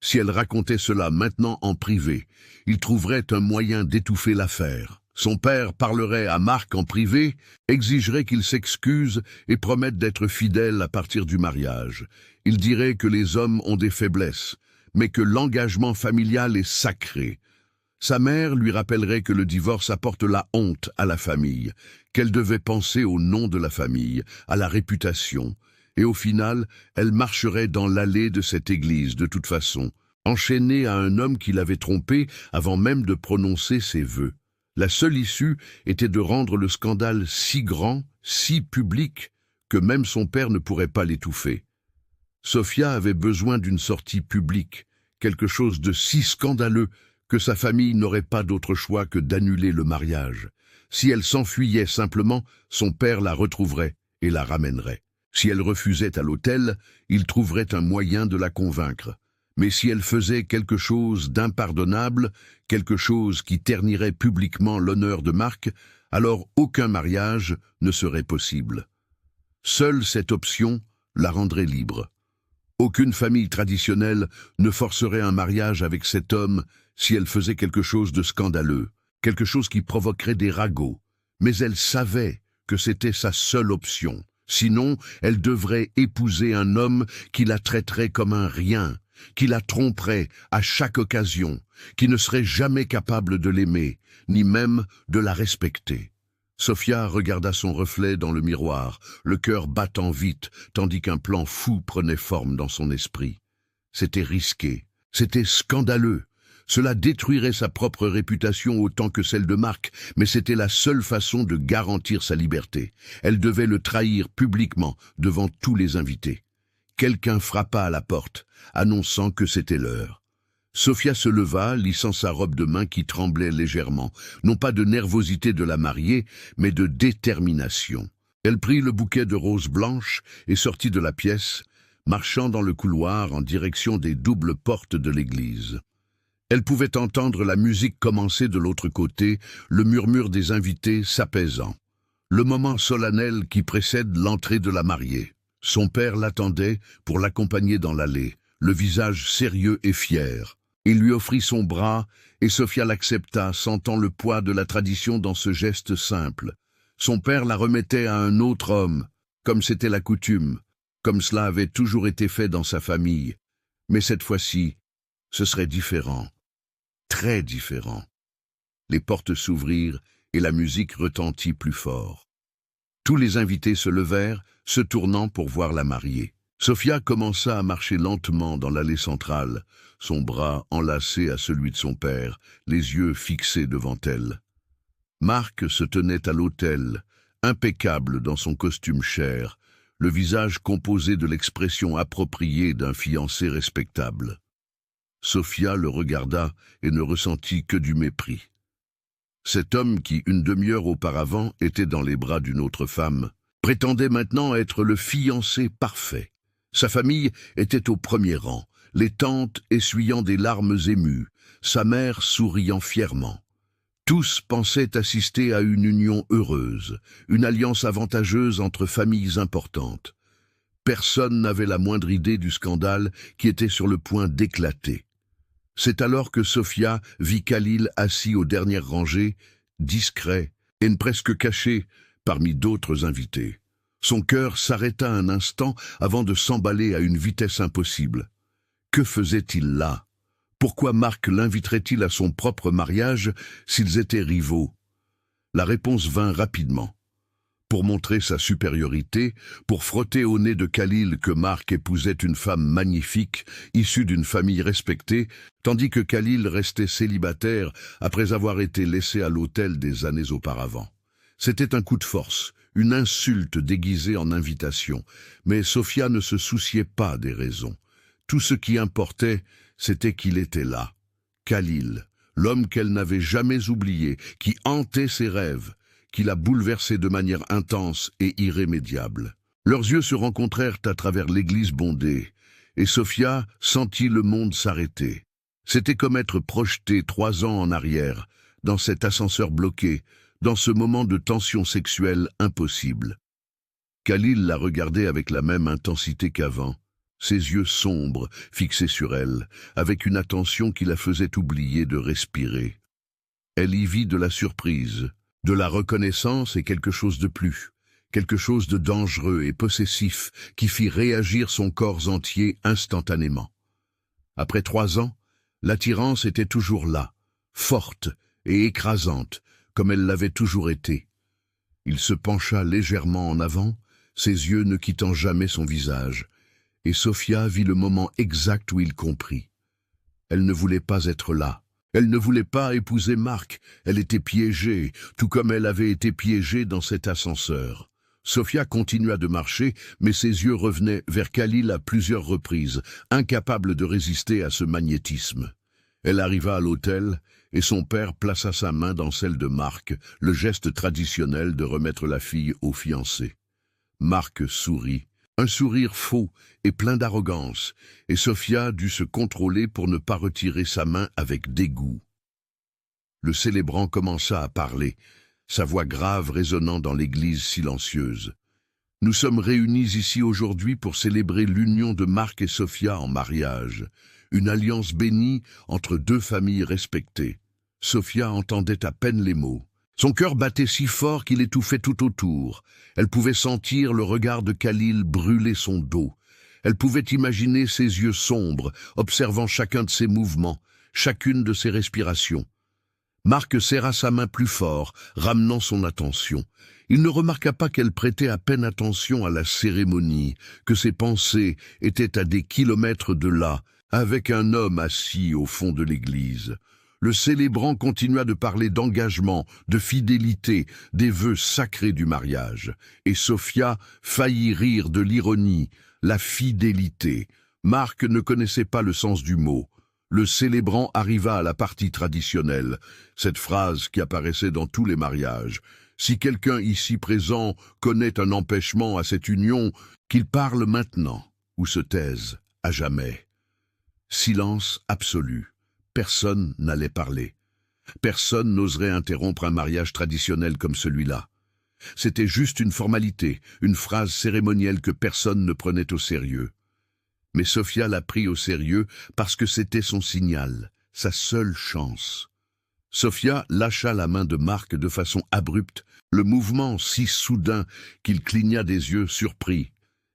Si elle racontait cela maintenant en privé, il trouverait un moyen d'étouffer l'affaire. Son père parlerait à Marc en privé, exigerait qu'il s'excuse et promette d'être fidèle à partir du mariage. Il dirait que les hommes ont des faiblesses, mais que l'engagement familial est sacré. Sa mère lui rappellerait que le divorce apporte la honte à la famille, qu'elle devait penser au nom de la famille, à la réputation, et au final, elle marcherait dans l'allée de cette église de toute façon, enchaînée à un homme qui l'avait trompée avant même de prononcer ses vœux. La seule issue était de rendre le scandale si grand, si public, que même son père ne pourrait pas l'étouffer. Sophia avait besoin d'une sortie publique, quelque chose de si scandaleux que sa famille n'aurait pas d'autre choix que d'annuler le mariage. Si elle s'enfuyait simplement, son père la retrouverait et la ramènerait. Si elle refusait à l'hôtel, il trouverait un moyen de la convaincre. Mais si elle faisait quelque chose d'impardonnable, quelque chose qui ternirait publiquement l'honneur de Marc, alors aucun mariage ne serait possible. Seule cette option la rendrait libre. Aucune famille traditionnelle ne forcerait un mariage avec cet homme si elle faisait quelque chose de scandaleux, quelque chose qui provoquerait des ragots. Mais elle savait que c'était sa seule option. Sinon, elle devrait épouser un homme qui la traiterait comme un rien, qui la tromperait à chaque occasion, qui ne serait jamais capable de l'aimer, ni même de la respecter. Sophia regarda son reflet dans le miroir, le cœur battant vite, tandis qu'un plan fou prenait forme dans son esprit. C'était risqué, c'était scandaleux. Cela détruirait sa propre réputation autant que celle de Marc, mais c'était la seule façon de garantir sa liberté. Elle devait le trahir publiquement devant tous les invités. Quelqu'un frappa à la porte, annonçant que c'était l'heure. Sophia se leva, lissant sa robe de main qui tremblait légèrement, non pas de nervosité de la mariée, mais de détermination. Elle prit le bouquet de roses blanches et sortit de la pièce, marchant dans le couloir en direction des doubles portes de l'église. Elle pouvait entendre la musique commencer de l'autre côté, le murmure des invités s'apaisant. Le moment solennel qui précède l'entrée de la mariée. Son père l'attendait pour l'accompagner dans l'allée, le visage sérieux et fier. Il lui offrit son bras, et Sofia l'accepta, sentant le poids de la tradition dans ce geste simple. Son père la remettait à un autre homme, comme c'était la coutume, comme cela avait toujours été fait dans sa famille. Mais cette fois-ci, ce serait différent, très différent. Les portes s'ouvrirent et la musique retentit plus fort. Tous les invités se levèrent, se tournant pour voir la mariée. Sofia commença à marcher lentement dans l'allée centrale, son bras enlacé à celui de son père, les yeux fixés devant elle. Marc se tenait à l'autel, impeccable dans son costume cher, le visage composé de l'expression appropriée d'un fiancé respectable. Sofia le regarda et ne ressentit que du mépris. Cet homme qui, une demi-heure auparavant, était dans les bras d'une autre femme, prétendait maintenant être le fiancé parfait. Sa famille était au premier rang, les tantes essuyant des larmes émues, sa mère souriant fièrement. Tous pensaient assister à une union heureuse, une alliance avantageuse entre familles importantes. Personne n'avait la moindre idée du scandale qui était sur le point d'éclater. C'est alors que Sofia vit Khalil assis aux dernières rangées, discret et presque caché parmi d'autres invités. Son cœur s'arrêta un instant avant de s'emballer à une vitesse impossible. Que faisait-il là? Pourquoi Marc l'inviterait-il à son propre mariage s'ils étaient rivaux? La réponse vint rapidement. Pour montrer sa supériorité, pour frotter au nez de Khalil que Marc épousait une femme magnifique, issue d'une famille respectée, tandis que Khalil restait célibataire après avoir été laissé à l'autel des années auparavant. C'était un coup de force, une insulte déguisée en invitation, mais Sofia ne se souciait pas des raisons. Tout ce qui importait, c'était qu'il était là. Khalil, l'homme qu'elle n'avait jamais oublié, qui hantait ses rêves, qui l'a bouleversé de manière intense et irrémédiable. Leurs yeux se rencontrèrent à travers l'église bondée, et Sofia sentit le monde s'arrêter. C'était comme être projeté 3 ans en arrière, dans cet ascenseur bloqué, dans ce moment de tension sexuelle impossible. Khalil la regardait avec la même intensité qu'avant, ses yeux sombres fixés sur elle, avec une attention qui la faisait oublier de respirer. Elle y vit de la surprise, de la reconnaissance et quelque chose de plus, quelque chose de dangereux et possessif qui fit réagir son corps entier instantanément. Après 3 ans, l'attirance était toujours là, forte et écrasante, comme elle l'avait toujours été. Il se pencha légèrement en avant, ses yeux ne quittant jamais son visage, et Sofia vit le moment exact où il comprit. Elle ne voulait pas être là. Elle ne voulait pas épouser Marc. Elle était piégée, tout comme elle avait été piégée dans cet ascenseur. Sofia continua de marcher, mais ses yeux revenaient vers Khalil à plusieurs reprises, incapable de résister à ce magnétisme. Elle arriva à l'autel, et son père plaça sa main dans celle de Marc, le geste traditionnel de remettre la fille au fiancé. Marc sourit, un sourire faux et plein d'arrogance, et Sofia dut se contrôler pour ne pas retirer sa main avec dégoût. Le célébrant commença à parler, sa voix grave résonnant dans l'église silencieuse. « Nous sommes réunis ici aujourd'hui pour célébrer l'union de Marc et Sofia en mariage, une alliance bénie entre 2 familles respectées. » Sofia entendait à peine les mots. Son cœur battait si fort qu'il étouffait tout autour. Elle pouvait sentir le regard de Khalil brûler son dos. Elle pouvait imaginer ses yeux sombres, observant chacun de ses mouvements, chacune de ses respirations. Marc serra sa main plus fort, ramenant son attention. Il ne remarqua pas qu'elle prêtait à peine attention à la cérémonie, que ses pensées étaient à des kilomètres de là, avec un homme assis au fond de l'église. Le célébrant continua de parler d'engagement, de fidélité, des vœux sacrés du mariage. Et Sofia faillit rire de l'ironie, la fidélité. Marc ne connaissait pas le sens du mot. Le célébrant arriva à la partie traditionnelle, cette phrase qui apparaissait dans tous les mariages. Si quelqu'un ici présent connaît un empêchement à cette union, qu'il parle maintenant, ou se taise, à jamais. Silence absolu. Personne n'allait parler. Personne n'oserait interrompre un mariage traditionnel comme celui-là. C'était juste une formalité, une phrase cérémonielle que personne ne prenait au sérieux. Mais Sofia l'a pris au sérieux parce que c'était son signal, sa seule chance. Sofia lâcha la main de Marc de façon abrupte, le mouvement si soudain qu'il cligna des yeux surpris.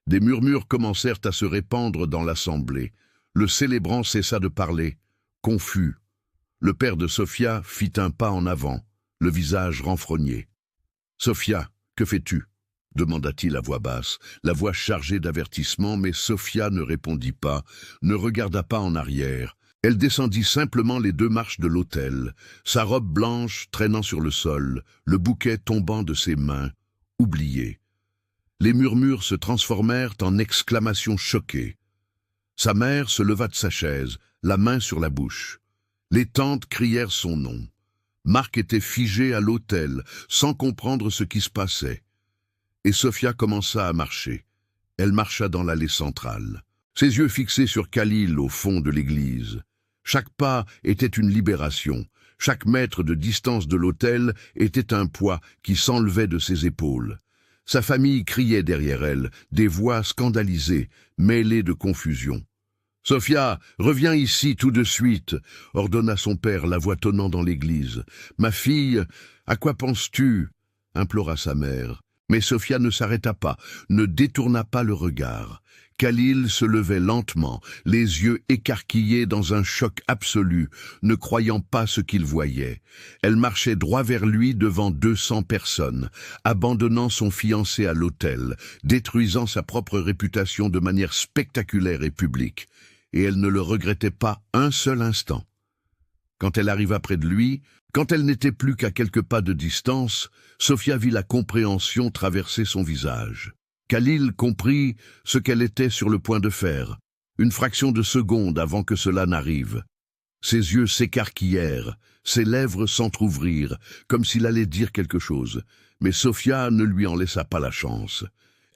Des murmures commencèrent à se répandre dans l'assemblée. Le célébrant cessa de parler, confus. Le père de Sofia fit un pas en avant, le visage renfrogné. « Sofia, que fais-tu » demanda-t-il à voix basse, la voix chargée d'avertissement, mais Sofia ne répondit pas, ne regarda pas en arrière. Elle descendit simplement les 2 marches de l'autel, sa robe blanche traînant sur le sol, le bouquet tombant de ses mains, oublié. Les murmures se transformèrent en exclamations choquées. Sa mère se leva de sa chaise, la main sur la bouche. Les tantes crièrent son nom. Marc était figé à l'autel, sans comprendre ce qui se passait. Et Sofia commença à marcher. Elle marcha dans l'allée centrale, ses yeux fixés sur Khalil au fond de l'église. Chaque pas était une libération. Chaque mètre de distance de l'autel était un poids qui s'enlevait de ses épaules. Sa famille criait derrière elle, des voix scandalisées, mêlées de confusion. « Sofia, reviens ici tout de suite !» ordonna son père, la voix tonnant dans l'église. « Ma fille, à quoi penses-tu » implora sa mère. Mais Sofia ne s'arrêta pas, ne détourna pas le regard. Khalil se levait lentement, les yeux écarquillés dans un choc absolu, ne croyant pas ce qu'il voyait. Elle marchait droit vers lui devant 200 personnes, abandonnant son fiancé à l'autel, détruisant sa propre réputation de manière spectaculaire et publique. Et elle ne le regrettait pas un seul instant. Quand elle arriva près de lui, quand elle n'était plus qu'à quelques pas de distance, Sofia vit la compréhension traverser son visage. Khalil comprit ce qu'elle était sur le point de faire, une fraction de seconde avant que cela n'arrive. Ses yeux s'écarquillèrent, ses lèvres s'entr'ouvrirent, comme s'il allait dire quelque chose, mais Sofia ne lui en laissa pas la chance.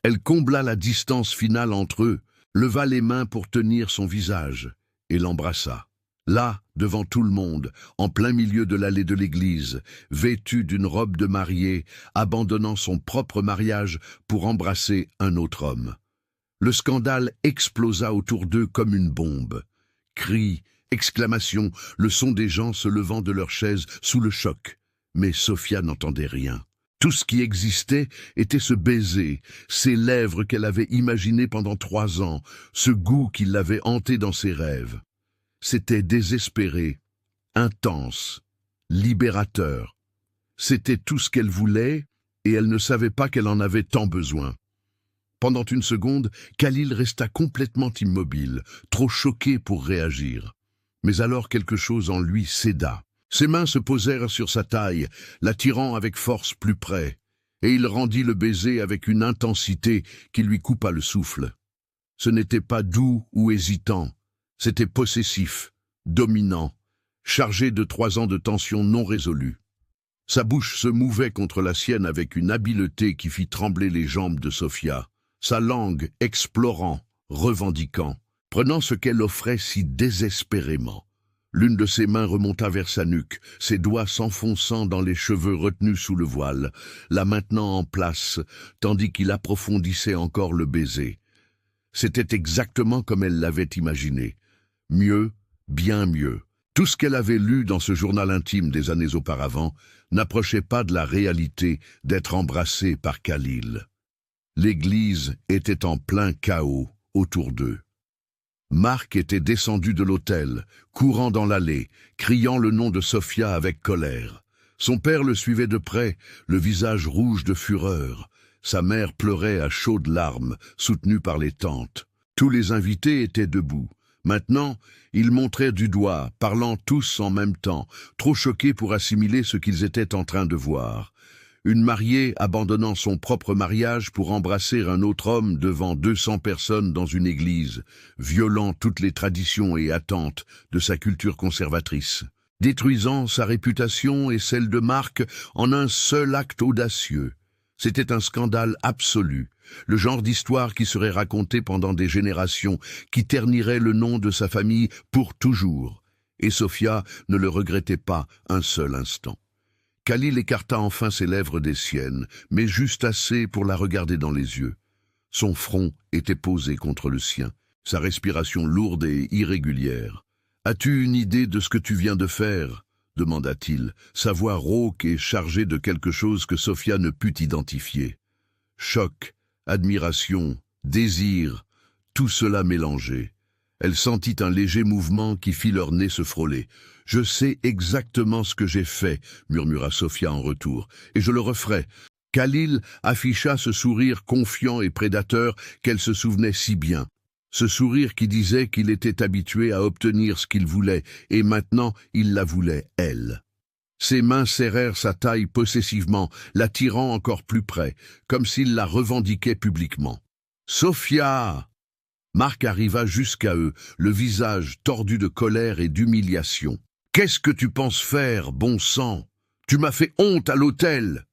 Elle combla la distance finale entre eux, leva les mains pour tenir son visage, et l'embrassa. Là, devant tout le monde, en plein milieu de l'allée de l'église, vêtue d'une robe de mariée, abandonnant son propre mariage pour embrasser un autre homme. Le scandale explosa autour d'eux comme une bombe. Cris, exclamations, le son des gens se levant de leurs chaises sous le choc. Mais Sofia n'entendait rien. Tout ce qui existait était ce baiser, ces lèvres qu'elle avait imaginées pendant 3 ans, ce goût qui l'avait hanté dans ses rêves. C'était désespéré, intense, libérateur. C'était tout ce qu'elle voulait, et elle ne savait pas qu'elle en avait tant besoin. Pendant une seconde, Khalil resta complètement immobile, trop choqué pour réagir. Mais alors quelque chose en lui céda. Ses mains se posèrent sur sa taille, l'attirant avec force plus près, et il rendit le baiser avec une intensité qui lui coupa le souffle. Ce n'était pas doux ou hésitant. C'était possessif, dominant, chargé de 3 ans de tension non résolue. Sa bouche se mouvait contre la sienne avec une habileté qui fit trembler les jambes de Sofia, sa langue explorant, revendiquant, prenant ce qu'elle offrait si désespérément. L'une de ses mains remonta vers sa nuque, ses doigts s'enfonçant dans les cheveux retenus sous le voile, la maintenant en place, tandis qu'il approfondissait encore le baiser. C'était exactement comme elle l'avait imaginé. Mieux, bien mieux. Tout ce qu'elle avait lu dans ce journal intime des années auparavant n'approchait pas de la réalité d'être embrassée par Khalil. L'église était en plein chaos autour d'eux. Marc était descendu de l'autel, courant dans l'allée, criant le nom de Sofia avec colère. Son père le suivait de près, le visage rouge de fureur. Sa mère pleurait à chaudes larmes, soutenue par les tantes. Tous les invités étaient debout. Maintenant, ils montraient du doigt, parlant tous en même temps, trop choqués pour assimiler ce qu'ils étaient en train de voir. Une mariée abandonnant son propre mariage pour embrasser un autre homme devant 200 personnes dans une église, violant toutes les traditions et attentes de sa culture conservatrice, détruisant sa réputation et celle de Marc en un seul acte audacieux. C'était un scandale absolu, le genre d'histoire qui serait racontée pendant des générations, qui ternirait le nom de sa famille pour toujours. Et Sofia ne le regrettait pas un seul instant. Khalil écarta enfin ses lèvres des siennes, mais juste assez pour la regarder dans les yeux. Son front était posé contre le sien. sa respiration lourde et irrégulière. « As-tu une idée de ce que tu viens de faire ?» demanda-t-il, sa voix rauque et chargée de quelque chose que Sofia ne put identifier. Choc, admiration, désir, tout cela mélangé. Elle sentit un léger mouvement qui fit leur nez se frôler. « Je sais exactement ce que j'ai fait », murmura Sofia en retour, « et je le referai. » Khalil afficha ce sourire confiant et prédateur qu'elle se souvenait si bien. Ce sourire qui disait qu'il était habitué à obtenir ce qu'il voulait, et maintenant il la voulait, elle. Ses mains serrèrent sa taille possessivement, l'attirant encore plus près, comme s'il la revendiquait publiquement. « Sofia !» Marc arriva jusqu'à eux, le visage tordu de colère et d'humiliation. « Qu'est-ce que tu penses faire, bon sang? Tu m'as fait honte à l'hôtel !»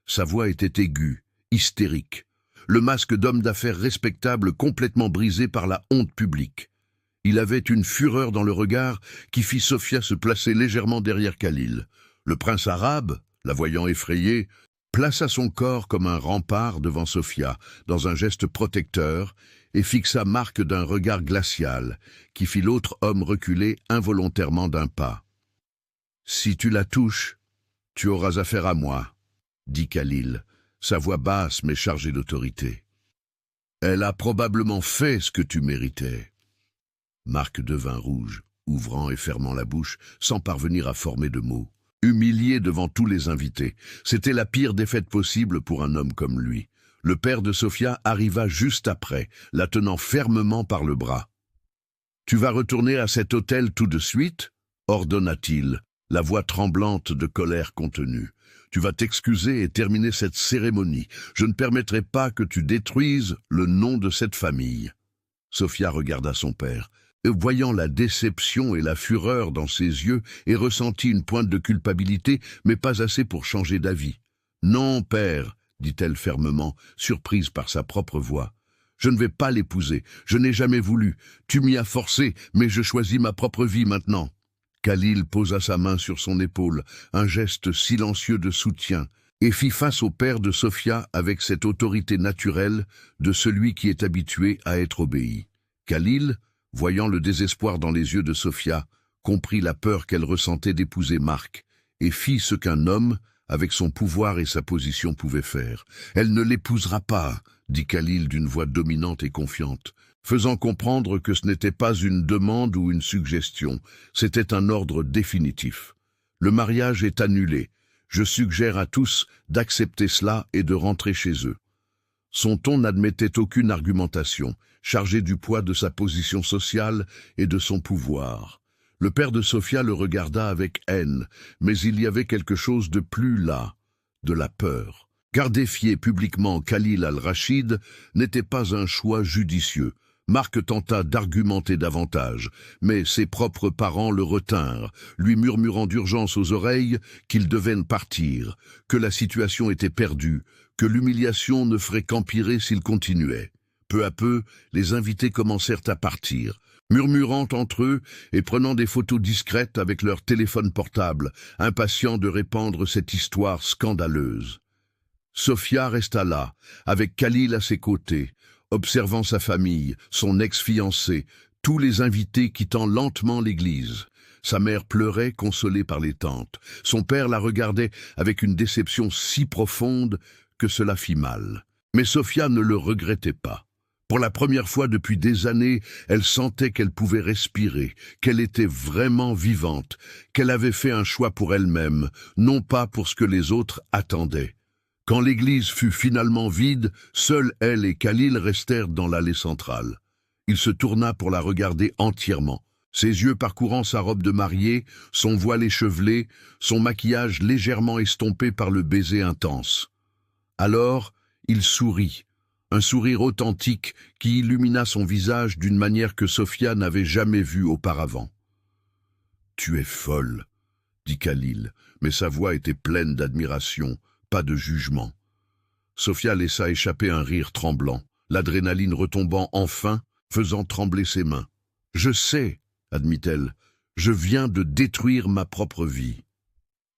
Sa voix était aiguë, hystérique. Le masque d'homme d'affaires respectable complètement brisé par la honte publique. Il avait une fureur dans le regard qui fit Sofia se placer légèrement derrière Khalil. Le prince arabe, la voyant effrayée, plaça son corps comme un rempart devant Sofia, dans un geste protecteur, et fixa Marc d'un regard glacial, qui fit l'autre homme reculer involontairement d'un pas. « Si tu la touches, tu auras affaire à moi, » dit Khalil, sa voix basse mais chargée d'autorité. « Elle a probablement fait ce que tu méritais. » Marc devint rouge, ouvrant et fermant la bouche, sans parvenir à former de mots. Humilié devant tous les invités, c'était la pire défaite possible pour un homme comme lui. Le père de Sofia arriva juste après, la tenant fermement par le bras. « Tu vas retourner à cet hôtel tout de suite ?» ordonna-t-il, la voix tremblante de colère contenue. « Tu vas t'excuser et terminer cette cérémonie. Je ne permettrai pas que tu détruises le nom de cette famille. » Sofia regarda son père, voyant la déception et la fureur dans ses yeux, et ressentit une pointe de culpabilité, mais pas assez pour changer d'avis. « Non, père, » dit-elle fermement, surprise par sa propre voix. « Je ne vais pas l'épouser. Je n'ai jamais voulu. Tu m'y as forcé, mais je choisis ma propre vie maintenant. » Khalil posa sa main sur son épaule, un geste silencieux de soutien, et fit face au père de Sofia avec cette autorité naturelle de celui qui est habitué à être obéi. Khalil, voyant le désespoir dans les yeux de Sofia, comprit la peur qu'elle ressentait d'épouser Marc, et fit ce qu'un homme, avec son pouvoir et sa position, pouvait faire. « Elle ne l'épousera pas », dit Khalil d'une voix dominante et confiante, faisant comprendre que ce n'était pas une demande ou une suggestion, c'était un ordre définitif. « Le mariage est annulé. Je suggère à tous d'accepter cela et de rentrer chez eux. » Son ton n'admettait aucune argumentation, chargé du poids de sa position sociale et de son pouvoir. Le père de Sofia le regarda avec haine, mais il y avait quelque chose de plus là, de la peur. Car défier publiquement Khalil al-Rachid n'était pas un choix judicieux. Marc tenta d'argumenter davantage, mais ses propres parents le retinrent, lui murmurant d'urgence aux oreilles qu'il devait partir, que la situation était perdue, que l'humiliation ne ferait qu'empirer s'il continuait. Peu à peu, les invités commencèrent à partir, murmurant entre eux et prenant des photos discrètes avec leur téléphone portable, impatients de répandre cette histoire scandaleuse. Sofia resta là, avec Khalil à ses côtés, observant sa famille, son ex-fiancé, tous les invités quittant lentement l'église. Sa mère pleurait, consolée par les tantes. Son père la regardait avec une déception si profonde que cela fit mal. Mais Sofia ne le regrettait pas. Pour la première fois depuis des années, elle sentait qu'elle pouvait respirer, qu'elle était vraiment vivante, qu'elle avait fait un choix pour elle-même, non pas pour ce que les autres attendaient. Quand l'église fut finalement vide, seuls elle et Khalil restèrent dans l'allée centrale. Il se tourna pour la regarder entièrement, ses yeux parcourant sa robe de mariée, son voile échevelé, son maquillage légèrement estompé par le baiser intense. Alors, il sourit, un sourire authentique qui illumina son visage d'une manière que Sofia n'avait jamais vue auparavant. « Tu es folle », dit Khalil, mais sa voix était pleine d'admiration, pas de jugement. Sofia laissa échapper un rire tremblant, l'adrénaline retombant enfin, faisant trembler ses mains. « Je sais, admit-elle, je viens de détruire ma propre vie. »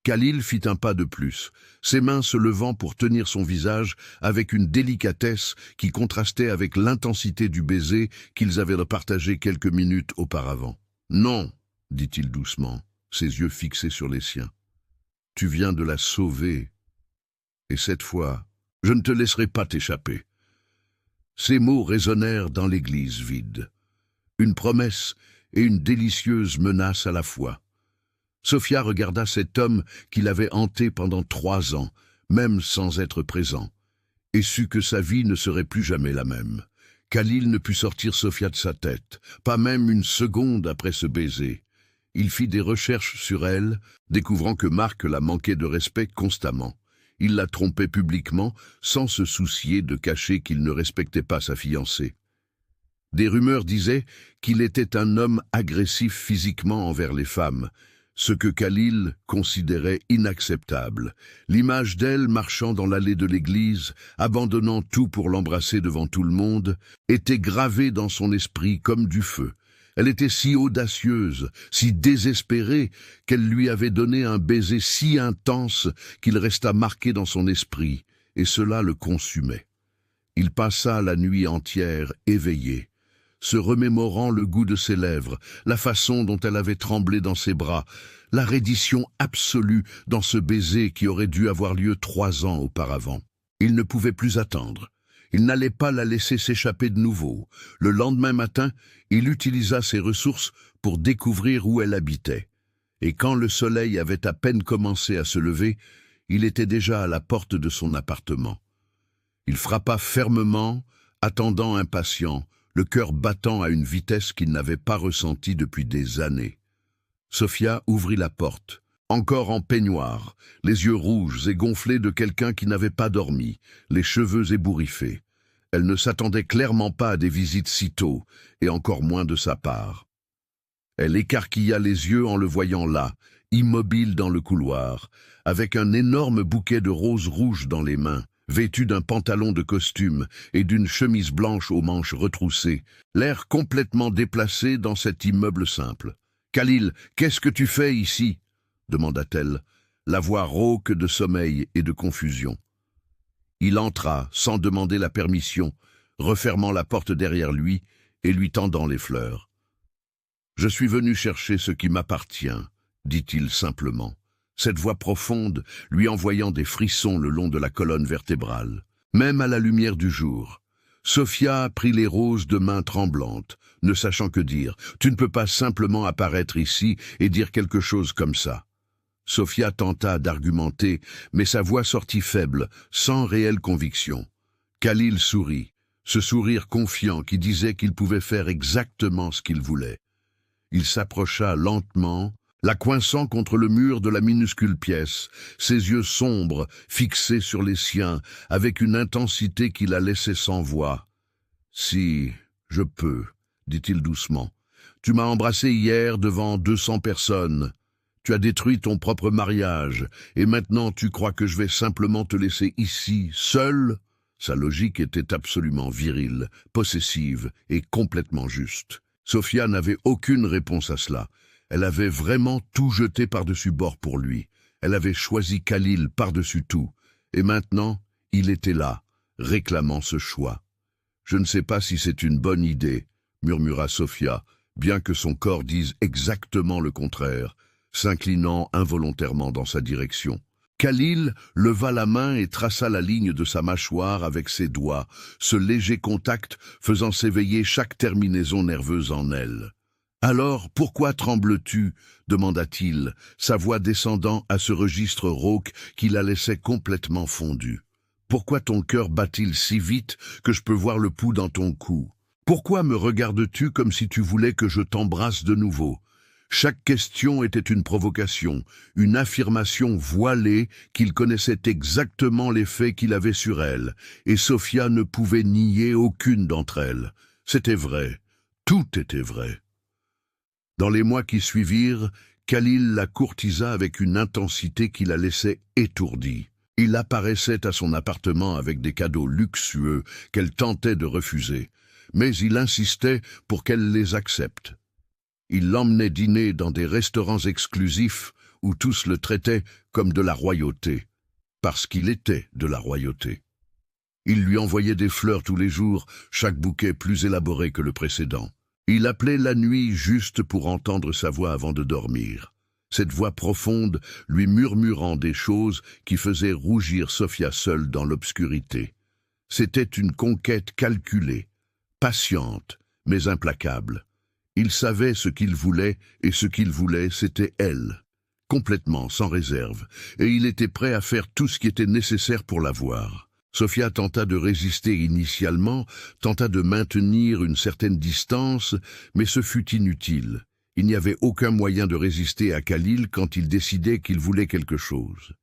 Khalil fit un pas de plus, ses mains se levant pour tenir son visage avec une délicatesse qui contrastait avec l'intensité du baiser qu'ils avaient partagé quelques minutes auparavant. « Non, dit-il doucement, ses yeux fixés sur les siens. Tu viens de la sauver. Et cette fois, je ne te laisserai pas t'échapper. » Ces mots résonnèrent dans l'église vide. Une promesse et une délicieuse menace à la fois. Sophia regarda cet homme qui l'avait hanté pendant 3 ans, même sans être présent, et sut que sa vie ne serait plus jamais la même. Khalil ne put sortir Sophia de sa tête, pas même une seconde après ce baiser. Il fit des recherches sur elle, découvrant que Marc la manquait de respect constamment. Il la trompait publiquement, sans se soucier de cacher qu'il ne respectait pas sa fiancée. Des rumeurs disaient qu'il était un homme agressif physiquement envers les femmes, ce que Khalil considérait inacceptable. L'image d'elle marchant dans l'allée de l'église, abandonnant tout pour l'embrasser devant tout le monde, était gravée dans son esprit comme du feu. Elle était si audacieuse, si désespérée, qu'elle lui avait donné un baiser si intense qu'il resta marqué dans son esprit, et cela le consumait. Il passa la nuit entière éveillé, se remémorant le goût de ses lèvres, la façon dont elle avait tremblé dans ses bras, la reddition absolue dans ce baiser qui aurait dû avoir lieu 3 ans auparavant. Il ne pouvait plus attendre. Il n'allait pas la laisser s'échapper de nouveau. Le lendemain matin, il utilisa ses ressources pour découvrir où elle habitait. Et quand le soleil avait à peine commencé à se lever, il était déjà à la porte de son appartement. Il frappa fermement, attendant impatient, le cœur battant à une vitesse qu'il n'avait pas ressentie depuis des années. Sophia ouvrit la porte, encore en peignoir, les yeux rouges et gonflés de quelqu'un qui n'avait pas dormi, les cheveux ébouriffés. Elle ne s'attendait clairement pas à des visites si tôt, et encore moins de sa part. Elle écarquilla les yeux en le voyant là, immobile dans le couloir, avec un énorme bouquet de roses rouges dans les mains, vêtu d'un pantalon de costume et d'une chemise blanche aux manches retroussées, l'air complètement déplacé dans cet immeuble simple. « Khalil, qu'est-ce que tu fais ici ?» demanda-t-elle, la voix rauque de sommeil et de confusion. Il entra, sans demander la permission, refermant la porte derrière lui et lui tendant les fleurs. « Je suis venu chercher ce qui m'appartient, » dit-il simplement, cette voix profonde lui envoyant des frissons le long de la colonne vertébrale. Même à la lumière du jour, Sophia prit les roses de main tremblante, ne sachant que dire. « Tu ne peux pas simplement apparaître ici et dire quelque chose comme ça. » Sophia tenta d'argumenter, mais sa voix sortit faible, sans réelle conviction. Khalil sourit, ce sourire confiant qui disait qu'il pouvait faire exactement ce qu'il voulait. Il s'approcha lentement, la coinçant contre le mur de la minuscule pièce, ses yeux sombres fixés sur les siens, avec une intensité qui la laissait sans voix. « Si, je peux, » dit-il doucement. « Tu m'as embrassé hier devant 200 personnes. Tu as détruit ton propre mariage, et maintenant tu crois que je vais simplement te laisser ici, seul ?» Sa logique était absolument virile, possessive et complètement juste. Sophia n'avait aucune réponse à cela. Elle avait vraiment tout jeté par-dessus bord pour lui. Elle avait choisi Khalil par-dessus tout. Et maintenant, il était là, réclamant ce choix. « Je ne sais pas si c'est une bonne idée, » murmura Sophia, bien que son corps dise exactement le contraire, s'inclinant involontairement dans sa direction. Khalil leva la main et traça la ligne de sa mâchoire avec ses doigts, ce léger contact faisant s'éveiller chaque terminaison nerveuse en elle. « Alors, pourquoi trembles-tu » demanda-t-il, sa voix descendant à ce registre rauque qui la laissait complètement fondue. « Pourquoi ton cœur bat-il si vite que je peux voir le pouls dans ton cou? Pourquoi me regardes-tu comme si tu voulais que je t'embrasse de nouveau ?» Chaque question était une provocation, une affirmation voilée qu'il connaissait exactement les faits qu'il avait sur elle, et Sophia ne pouvait nier aucune d'entre elles. C'était vrai, tout était vrai. Dans les mois qui suivirent, Khalil la courtisa avec une intensité qui la laissait étourdie. Il apparaissait à son appartement avec des cadeaux luxueux qu'elle tentait de refuser, mais il insistait pour qu'elle les accepte. Il l'emmenait dîner dans des restaurants exclusifs où tous le traitaient comme de la royauté, parce qu'il était de la royauté. Il lui envoyait des fleurs tous les jours, chaque bouquet plus élaboré que le précédent. Il appelait la nuit juste pour entendre sa voix avant de dormir. Cette voix profonde lui murmurant des choses qui faisaient rougir Sofia seule dans l'obscurité. C'était une conquête calculée, patiente, mais implacable. Il savait ce qu'il voulait, et ce qu'il voulait, c'était elle, complètement, sans réserve, et il était prêt à faire tout ce qui était nécessaire pour l'avoir. Sofia tenta de résister initialement, tenta de maintenir une certaine distance, mais ce fut inutile. Il n'y avait aucun moyen de résister à Khalil quand il décidait qu'il voulait quelque chose.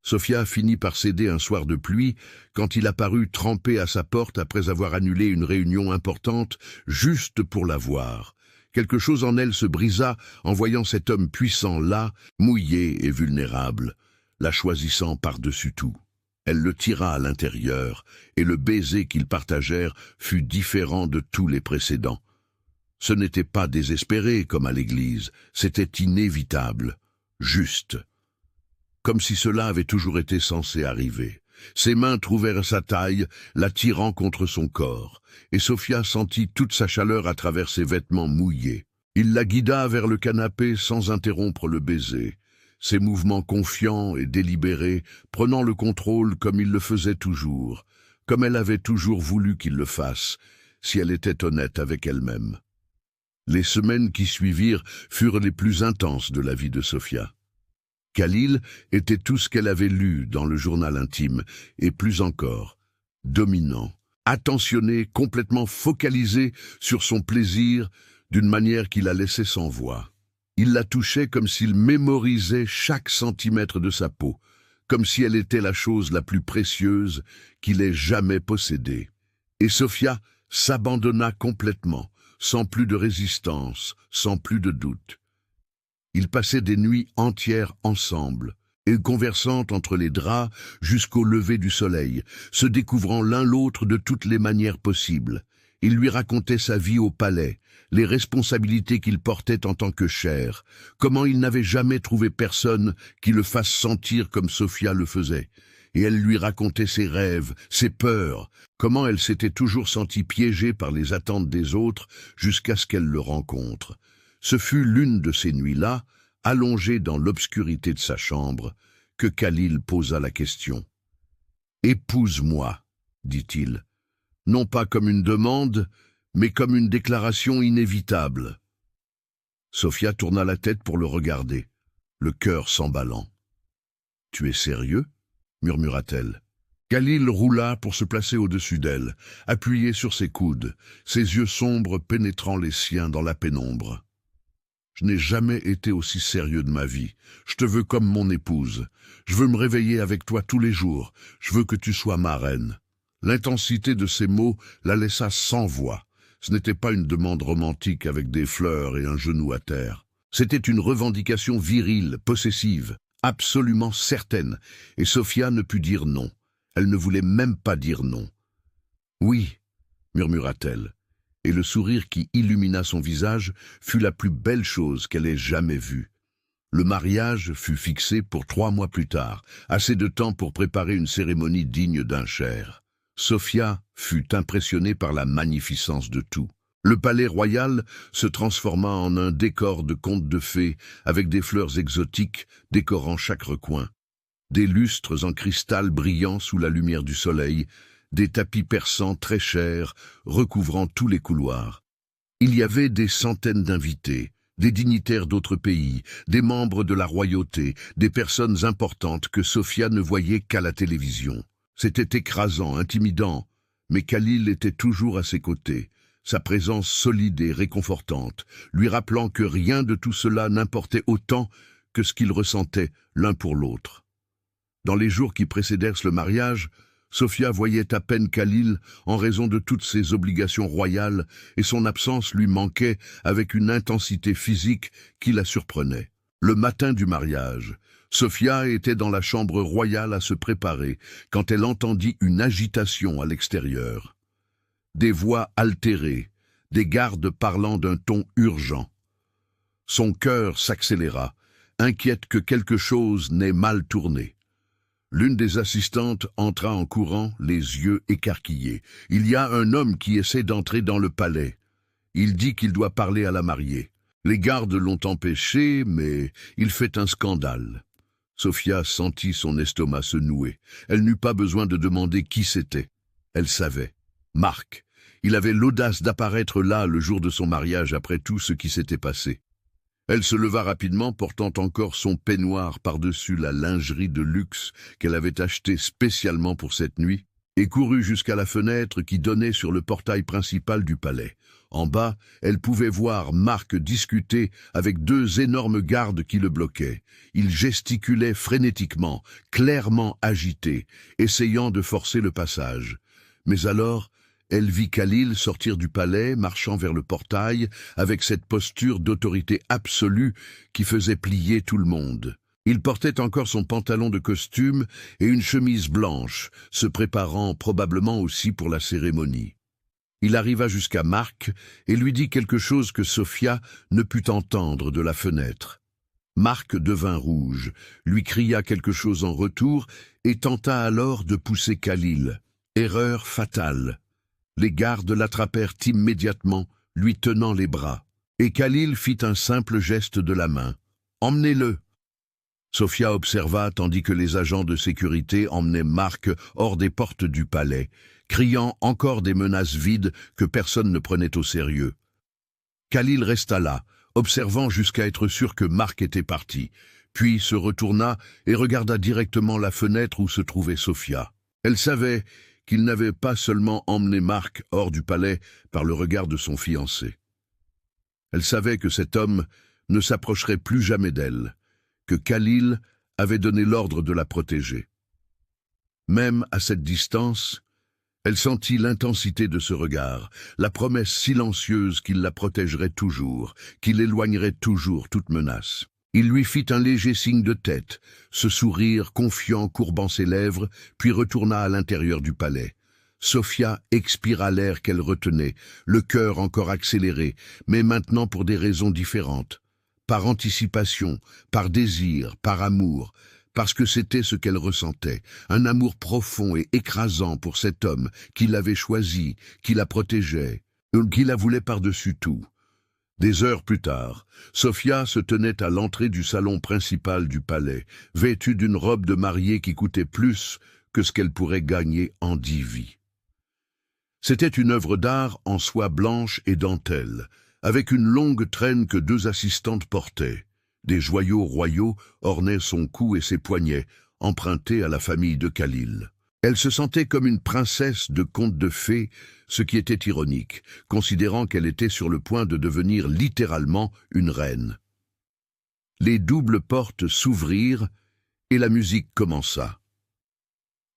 Sofia finit par céder un soir de pluie, quand il apparut trempé à sa porte après avoir annulé une réunion importante, juste pour la voir. Quelque chose en elle se brisa en voyant cet homme puissant là, mouillé et vulnérable, la choisissant par-dessus tout. Elle le tira à l'intérieur, et le baiser qu'ils partagèrent fut différent de tous les précédents. Ce n'était pas désespéré comme à l'église, c'était inévitable, juste. Comme si cela avait toujours été censé arriver. Ses mains trouvèrent sa taille, la tirant contre son corps, et Sofia sentit toute sa chaleur à travers ses vêtements mouillés. Il la guida vers le canapé sans interrompre le baiser, ses mouvements confiants et délibérés, prenant le contrôle comme il le faisait toujours, comme elle avait toujours voulu qu'il le fasse, si elle était honnête avec elle-même. Les semaines qui suivirent furent les plus intenses de la vie de Sofia. Khalil était tout ce qu'elle avait lu dans le journal intime, et plus encore, dominant, attentionné, complètement focalisé sur son plaisir d'une manière qui la laissait sans voix. Il la touchait comme s'il mémorisait chaque centimètre de sa peau, comme si elle était la chose la plus précieuse qu'il ait jamais possédée. Et Sofia s'abandonna complètement, sans plus de résistance, sans plus de doute. Ils passaient des nuits entières ensemble, et conversant entre les draps jusqu'au lever du soleil, se découvrant l'un l'autre de toutes les manières possibles. Il lui racontait sa vie au palais, les responsabilités qu'il portait en tant que chair, comment il n'avait jamais trouvé personne qui le fasse sentir comme Sofia le faisait. Et elle lui racontait ses rêves, ses peurs, comment elle s'était toujours sentie piégée par les attentes des autres jusqu'à ce qu'elle le rencontre. Ce fut l'une de ces nuits-là, allongée dans l'obscurité de sa chambre, que Khalil posa la question. « Épouse-moi », dit-il, non pas comme une demande, mais comme une déclaration inévitable. Sofia tourna la tête pour le regarder, le cœur s'emballant. « Tu es sérieux ?» murmura-t-elle. Khalil roula pour se placer au-dessus d'elle, appuyé sur ses coudes, ses yeux sombres pénétrant les siens dans la pénombre. « Je n'ai jamais été aussi sérieux de ma vie. Je te veux comme mon épouse. Je veux me réveiller avec toi tous les jours. Je veux que tu sois ma reine. » L'intensité de ces mots la laissa sans voix. Ce n'était pas une demande romantique avec des fleurs et un genou à terre. C'était une revendication virile, possessive, absolument certaine, et Sofia ne put dire non. Elle ne voulait même pas dire non. « Oui », murmura-t-elle, et le sourire qui illumina son visage fut la plus belle chose qu'elle ait jamais vue. Le mariage fut fixé pour 3 mois plus tard, assez de temps pour préparer une cérémonie digne d'un cher. Sofia fut impressionnée par la magnificence de tout. Le palais royal se transforma en un décor de contes de fées, avec des fleurs exotiques décorant chaque recoin, des lustres en cristal brillant sous la lumière du soleil, des tapis persans très chers recouvrant tous les couloirs. Il y avait des centaines d'invités, des dignitaires d'autres pays, des membres de la royauté, des personnes importantes que Sofia ne voyait qu'à la télévision. C'était écrasant, intimidant, mais Khalil était toujours à ses côtés, sa présence solide et réconfortante, lui rappelant que rien de tout cela n'importait autant que ce qu'ils ressentaient l'un pour l'autre. Dans les jours qui précédèrent le mariage, Sofia voyait à peine Khalil en raison de toutes ses obligations royales, et son absence lui manquait avec une intensité physique qui la surprenait. Le matin du mariage, Sofia était dans la chambre royale à se préparer quand elle entendit une agitation à l'extérieur. Des voix altérées, des gardes parlant d'un ton urgent. Son cœur s'accéléra. inquiète que quelque chose n'ait mal tourné. L'une des assistantes entra en courant, les yeux écarquillés. « Il y a un homme qui essaie d'entrer dans le palais. Il dit qu'il doit parler à la mariée. Les gardes l'ont empêché, mais il fait un scandale. » Sophia sentit son estomac se nouer. Elle n'eut pas besoin de demander qui c'était. Elle savait. Marc. Il avait l'audace d'apparaître là le jour de son mariage après tout ce qui s'était passé. Elle se leva rapidement, portant encore son peignoir par-dessus la lingerie de luxe qu'elle avait achetée spécialement pour cette nuit, et courut jusqu'à la fenêtre qui donnait sur le portail principal du palais. En bas, elle pouvait voir Marc discuter avec deux énormes gardes qui le bloquaient. Il gesticulait frénétiquement, clairement agité, essayant de forcer le passage. Mais alors, elle vit Khalil sortir du palais, marchant vers le portail, avec cette posture d'autorité absolue qui faisait plier tout le monde. Il portait encore son pantalon de costume et une chemise blanche, se préparant probablement aussi pour la cérémonie. Il arriva jusqu'à Marc et lui dit quelque chose que Sophia ne put entendre de la fenêtre. Marc devint rouge, lui cria quelque chose en retour et tenta alors de pousser Khalil. Erreur fatale. Les gardes l'attrapèrent immédiatement, lui tenant les bras, et Khalil fit un simple geste de la main. « Emmenez-le !» Sophia observa tandis que les agents de sécurité emmenaient Marc hors des portes du palais, criant encore des menaces vides que personne ne prenait au sérieux. Khalil resta là, observant jusqu'à être sûr que Marc était parti, puis se retourna et regarda directement la fenêtre où se trouvait Sophia. Elle savait qu'il n'avait pas seulement emmené Marc hors du palais par le regard de son fiancé. Elle savait que cet homme ne s'approcherait plus jamais d'elle, que Khalil avait donné l'ordre de la protéger. Même à cette distance, elle sentit l'intensité de ce regard, la promesse silencieuse qu'il la protégerait toujours, qu'il éloignerait toujours toute menace. Il lui fit un léger signe de tête, ce sourire confiant courbant ses lèvres, puis retourna à l'intérieur du palais. Sophia expira l'air qu'elle retenait, le cœur encore accéléré, mais maintenant pour des raisons différentes. Par anticipation, par désir, par amour, parce que c'était ce qu'elle ressentait, un amour profond et écrasant pour cet homme qui l'avait choisi, qui la protégeait, qui la voulait par-dessus tout. Des heures plus tard, Sophia se tenait à l'entrée du salon principal du palais, vêtue d'une robe de mariée qui coûtait plus que ce qu'elle pourrait gagner en 10 vies. C'était une œuvre d'art en soie blanche et dentelle, avec une longue traîne que 2 assistantes portaient. Des joyaux royaux ornaient son cou et ses poignets, empruntés à la famille de Khalil. Elle se sentait comme une princesse de conte de fées, ce qui était ironique, considérant qu'elle était sur le point de devenir littéralement une reine. Les doubles portes s'ouvrirent et la musique commença.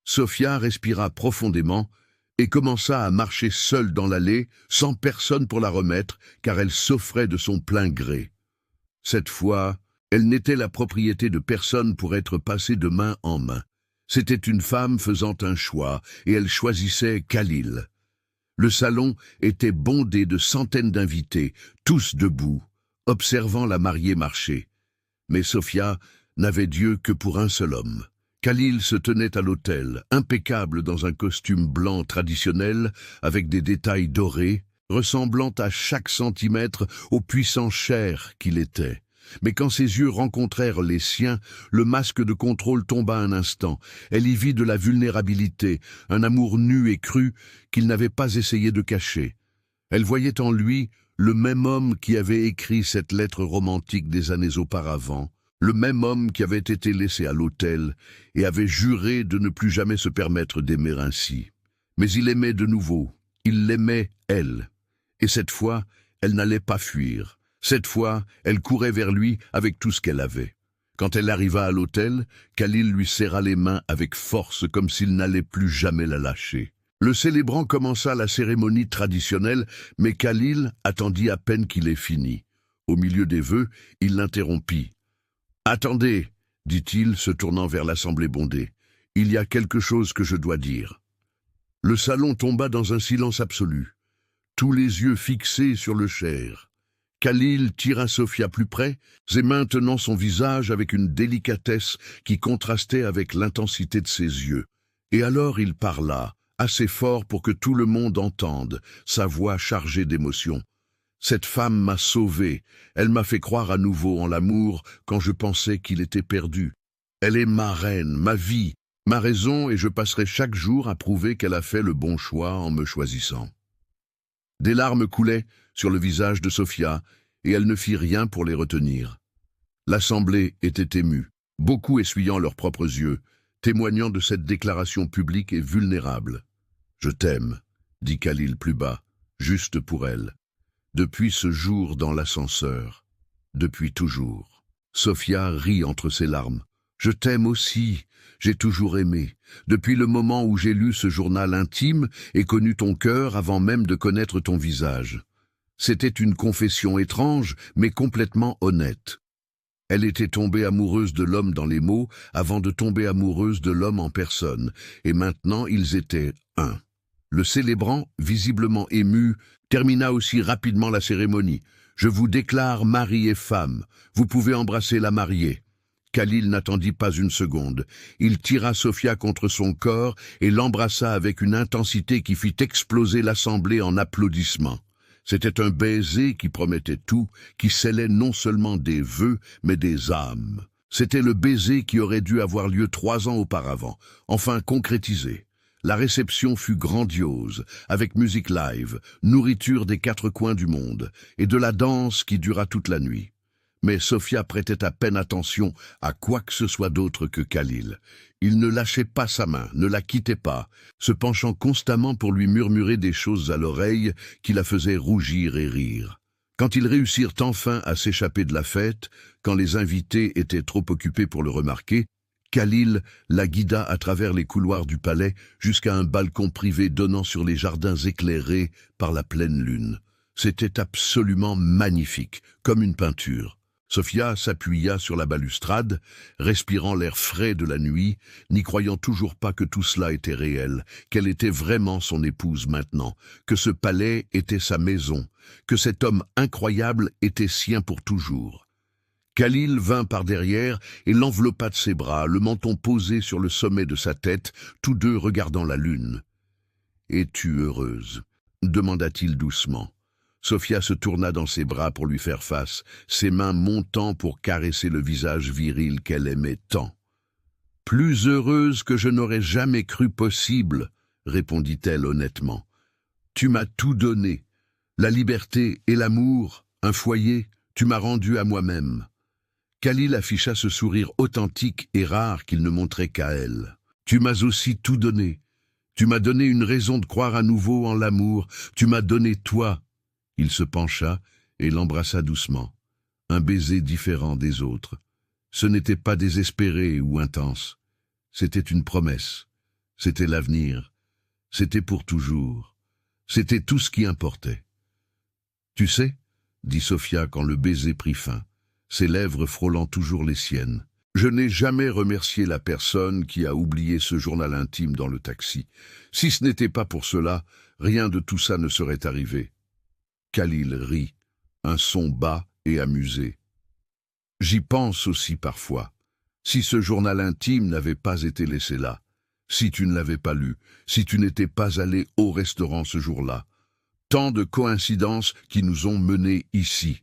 Sophia respira profondément et commença à marcher seule dans l'allée, sans personne pour la remettre, car elle s'offrait de son plein gré. Cette fois, elle n'était la propriété de personne pour être passée de main en main. C'était une femme faisant un choix, et elle choisissait Khalil. Le salon était bondé de centaines d'invités, tous debout, observant la mariée marcher. Mais Sophia n'avait d'yeux que pour un seul homme. Khalil se tenait à l'autel, impeccable dans un costume blanc traditionnel, avec des détails dorés, ressemblant à chaque centimètre au puissant cher qu'il était. Mais quand ses yeux rencontrèrent les siens, le masque de contrôle tomba un instant. Elle y vit de la vulnérabilité, un amour nu et cru qu'il n'avait pas essayé de cacher. Elle voyait en lui le même homme qui avait écrit cette lettre romantique des années auparavant, le même homme qui avait été laissé à l'autel et avait juré de ne plus jamais se permettre d'aimer ainsi. Mais il aimait de nouveau, il l'aimait, elle. Et cette fois, elle n'allait pas fuir. Cette fois, elle courait vers lui avec tout ce qu'elle avait. Quand elle arriva à l'autel, Khalil lui serra les mains avec force comme s'il n'allait plus jamais la lâcher. Le célébrant commença la cérémonie traditionnelle, mais Khalil attendit à peine qu'il ait fini. Au milieu des vœux, il l'interrompit. « Attendez, dit-il, se tournant vers l'assemblée bondée. Il y a quelque chose que je dois dire. » Le salon tomba dans un silence absolu, tous les yeux fixés sur le cher. Khalil tira Sofia plus près, et maintenant son visage avec une délicatesse qui contrastait avec l'intensité de ses yeux. Et alors il parla, assez fort pour que tout le monde entende, sa voix chargée d'émotion. Cette femme m'a sauvé, elle m'a fait croire à nouveau en l'amour quand je pensais qu'il était perdu. Elle est ma reine, ma vie, ma raison, et je passerai chaque jour à prouver qu'elle a fait le bon choix en me choisissant. Des larmes coulaient sur le visage de Sofia, et elle ne fit rien pour les retenir. L'assemblée était émue, beaucoup essuyant leurs propres yeux, témoignant de cette déclaration publique et vulnérable. « Je t'aime », dit Khalil plus bas, juste pour elle. Depuis ce jour dans l'ascenseur, depuis toujours. Sofia rit entre ses larmes. « Je t'aime aussi, j'ai toujours aimé. Depuis le moment où j'ai lu ce journal intime et connu ton cœur avant même de connaître ton visage. C'était une confession étrange, mais complètement honnête. Elle était tombée amoureuse de l'homme dans les mots avant de tomber amoureuse de l'homme en personne, et maintenant ils étaient un. » Le célébrant, visiblement ému, termina aussi rapidement la cérémonie. « Je vous déclare mari et femme. Vous pouvez embrasser la mariée. » Khalil n'attendit pas une seconde. Il tira Sofia contre son corps et l'embrassa avec une intensité qui fit exploser l'assemblée en applaudissements. C'était un baiser qui promettait tout, qui scellait non seulement des vœux, mais des âmes. C'était le baiser qui aurait dû avoir lieu 3 ans auparavant, enfin concrétisé. La réception fut grandiose, avec musique live, nourriture des 4 coins du monde, et de la danse qui dura toute la nuit. Mais Sofia prêtait à peine attention à quoi que ce soit d'autre que Khalil. Il ne lâchait pas sa main, ne la quittait pas, se penchant constamment pour lui murmurer des choses à l'oreille qui la faisaient rougir et rire. Quand ils réussirent enfin à s'échapper de la fête, quand les invités étaient trop occupés pour le remarquer, Khalil la guida à travers les couloirs du palais jusqu'à un balcon privé donnant sur les jardins éclairés par la pleine lune. C'était absolument magnifique, comme une peinture. Sofia s'appuya sur la balustrade, respirant l'air frais de la nuit, n'y croyant toujours pas que tout cela était réel, qu'elle était vraiment son épouse maintenant, que ce palais était sa maison, que cet homme incroyable était sien pour toujours. Khalil vint par derrière et l'enveloppa de ses bras, le menton posé sur le sommet de sa tête, tous deux regardant la lune. « Es-tu heureuse ?» demanda-t-il doucement. Sofia se tourna dans ses bras pour lui faire face, ses mains montant pour caresser le visage viril qu'elle aimait tant. « Plus heureuse que je n'aurais jamais cru possible, » répondit-elle honnêtement. « Tu m'as tout donné, la liberté et l'amour, un foyer, tu m'as rendu à moi-même. » Khalil afficha ce sourire authentique et rare qu'il ne montrait qu'à elle. « Tu m'as aussi tout donné. Tu m'as donné une raison de croire à nouveau en l'amour. Tu m'as donné toi. » Il se pencha et l'embrassa doucement. Un baiser différent des autres. Ce n'était pas désespéré ou intense. C'était une promesse. C'était l'avenir. C'était pour toujours. C'était tout ce qui importait. « Tu sais, » dit Sofia quand le baiser prit fin, ses lèvres frôlant toujours les siennes, « je n'ai jamais remercié la personne qui a oublié ce journal intime dans le taxi. Si ce n'était pas pour cela, rien de tout ça ne serait arrivé. » Khalil rit, un son bas et amusé. « J'y pense aussi parfois. Si ce journal intime n'avait pas été laissé là, si tu ne l'avais pas lu, si tu n'étais pas allé au restaurant ce jour-là, tant de coïncidences qui nous ont menés ici. »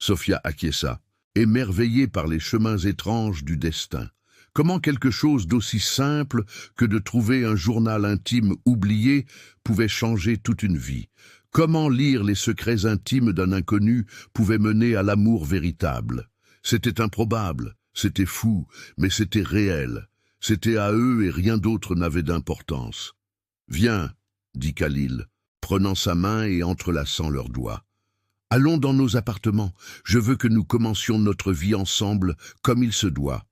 Sofia acquiesça, émerveillée par les chemins étranges du destin. Comment quelque chose d'aussi simple que de trouver un journal intime oublié pouvait changer toute une vie? Comment lire les secrets intimes d'un inconnu pouvait mener à l'amour véritable? C'était improbable, c'était fou, mais c'était réel. C'était à eux et rien d'autre n'avait d'importance. « Viens, » dit Khalil, prenant sa main et entrelaçant leurs doigts. « Allons dans nos appartements, je veux que nous commencions notre vie ensemble comme il se doit. »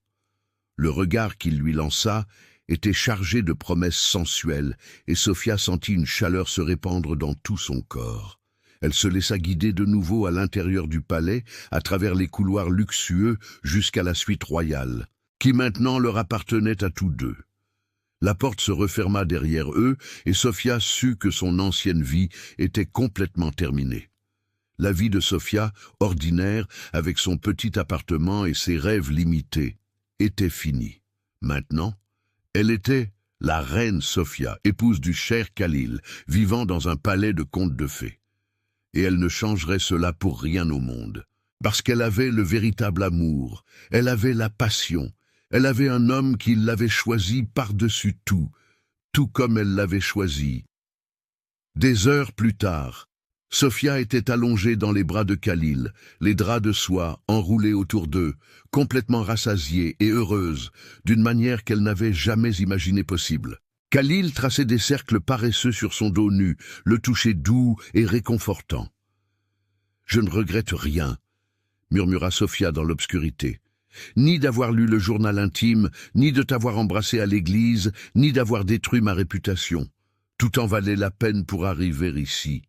Le regard qu'il lui lança était chargé de promesses sensuelles, et Sofia sentit une chaleur se répandre dans tout son corps. Elle se laissa guider de nouveau à l'intérieur du palais, à travers les couloirs luxueux jusqu'à la suite royale, qui maintenant leur appartenait à tous deux. La porte se referma derrière eux, et Sofia sut que son ancienne vie était complètement terminée. La vie de Sofia, ordinaire, avec son petit appartement et ses rêves limités, était finie. Maintenant, elle était la reine Sofia, épouse du cher Khalil, vivant dans un palais de contes de fées. Et elle ne changerait cela pour rien au monde. Parce qu'elle avait le véritable amour, elle avait la passion, elle avait un homme qui l'avait choisi par-dessus tout, tout comme elle l'avait choisi. Des heures plus tard, Sofia était allongée dans les bras de Khalil, les draps de soie enroulés autour d'eux, complètement rassasiée et heureuse, d'une manière qu'elle n'avait jamais imaginé possible. Khalil traçait des cercles paresseux sur son dos nu, le touchait doux et réconfortant. « Je ne regrette rien », murmura Sofia dans l'obscurité. « Ni d'avoir lu le journal intime, ni de t'avoir embrassé à l'église, ni d'avoir détruit ma réputation. Tout en valait la peine pour arriver ici. »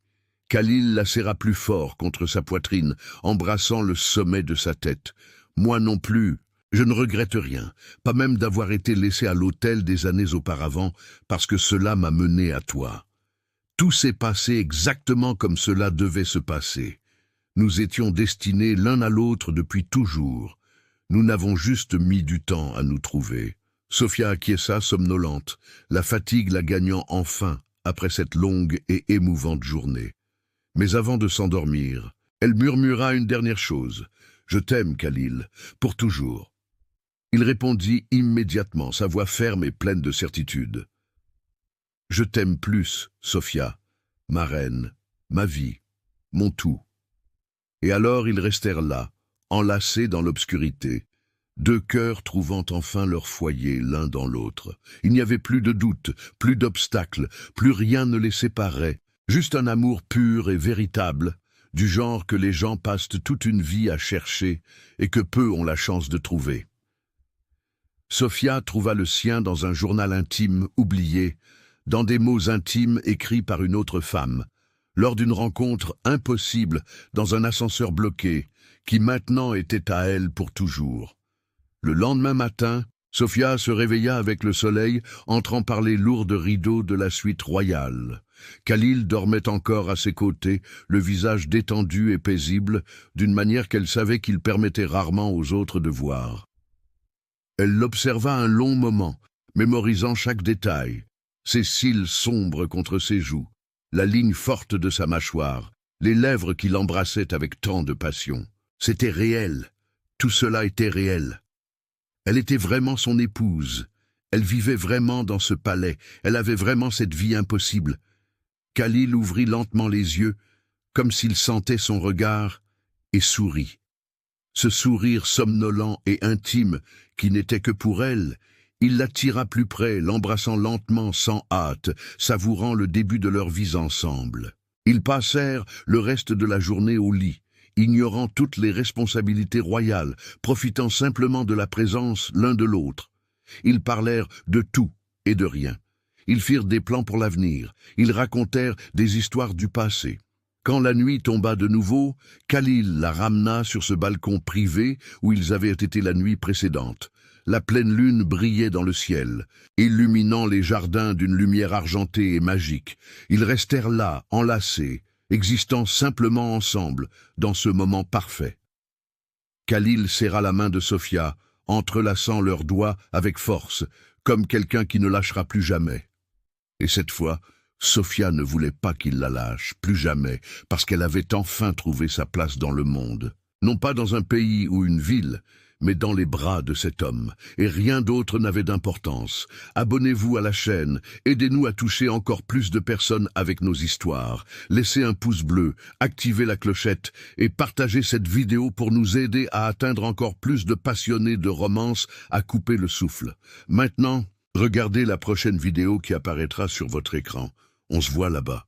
Khalil la serra plus fort contre sa poitrine, embrassant le sommet de sa tête. « Moi non plus, je ne regrette rien, pas même d'avoir été laissé à l'hôtel des années auparavant, parce que cela m'a mené à toi. Tout s'est passé exactement comme cela devait se passer. Nous étions destinés l'un à l'autre depuis toujours. Nous n'avons juste mis du temps à nous trouver. » Sofia acquiesça somnolente, la fatigue la gagnant enfin après cette longue et émouvante journée. Mais avant de s'endormir, elle murmura une dernière chose. « Je t'aime, Khalil, pour toujours. » Il répondit immédiatement, sa voix ferme et pleine de certitude. « Je t'aime plus, Sofia, ma reine, ma vie, mon tout. » Et alors ils restèrent là, enlacés dans l'obscurité, deux cœurs trouvant enfin leur foyer l'un dans l'autre. Il n'y avait plus de doute, plus d'obstacles, plus rien ne les séparait, juste un amour pur et véritable, du genre que les gens passent toute une vie à chercher et que peu ont la chance de trouver. Sofia trouva le sien dans un journal intime oublié, dans des mots intimes écrits par une autre femme, lors d'une rencontre impossible dans un ascenseur bloqué, qui maintenant était à elle pour toujours. Le lendemain matin, Sofia se réveilla avec le soleil entrant par les lourds rideaux de la suite royale. Khalil dormait encore à ses côtés, le visage détendu et paisible, d'une manière qu'elle savait qu'il permettait rarement aux autres de voir. Elle l'observa un long moment, mémorisant chaque détail, ses cils sombres contre ses joues, la ligne forte de sa mâchoire, les lèvres qui l'embrassaient avec tant de passion. C'était réel, tout cela était réel. Elle était vraiment son épouse, elle vivait vraiment dans ce palais, elle avait vraiment cette vie impossible. Khalil ouvrit lentement les yeux, comme s'il sentait son regard, et sourit. Ce sourire somnolent et intime, qui n'était que pour elle, il la tira plus près, l'embrassant lentement, sans hâte, savourant le début de leur vie ensemble. Ils passèrent le reste de la journée au lit, ignorant toutes les responsabilités royales, profitant simplement de la présence l'un de l'autre. Ils parlèrent de tout et de rien. Ils firent des plans pour l'avenir, ils racontèrent des histoires du passé. Quand la nuit tomba de nouveau, Khalil la ramena sur ce balcon privé où ils avaient été la nuit précédente. La pleine lune brillait dans le ciel, illuminant les jardins d'une lumière argentée et magique. Ils restèrent là, enlacés, existant simplement ensemble, dans ce moment parfait. Khalil serra la main de Sofia, entrelaçant leurs doigts avec force, comme quelqu'un qui ne lâchera plus jamais. Et cette fois, Sofia ne voulait pas qu'il la lâche, plus jamais, parce qu'elle avait enfin trouvé sa place dans le monde. Non pas dans un pays ou une ville, mais dans les bras de cet homme, et rien d'autre n'avait d'importance. Abonnez-vous à la chaîne, aidez-nous à toucher encore plus de personnes avec nos histoires. Laissez un pouce bleu, activez la clochette et partagez cette vidéo pour nous aider à atteindre encore plus de passionnés de romance à couper le souffle. Maintenant, regardez la prochaine vidéo qui apparaîtra sur votre écran. On se voit là-bas.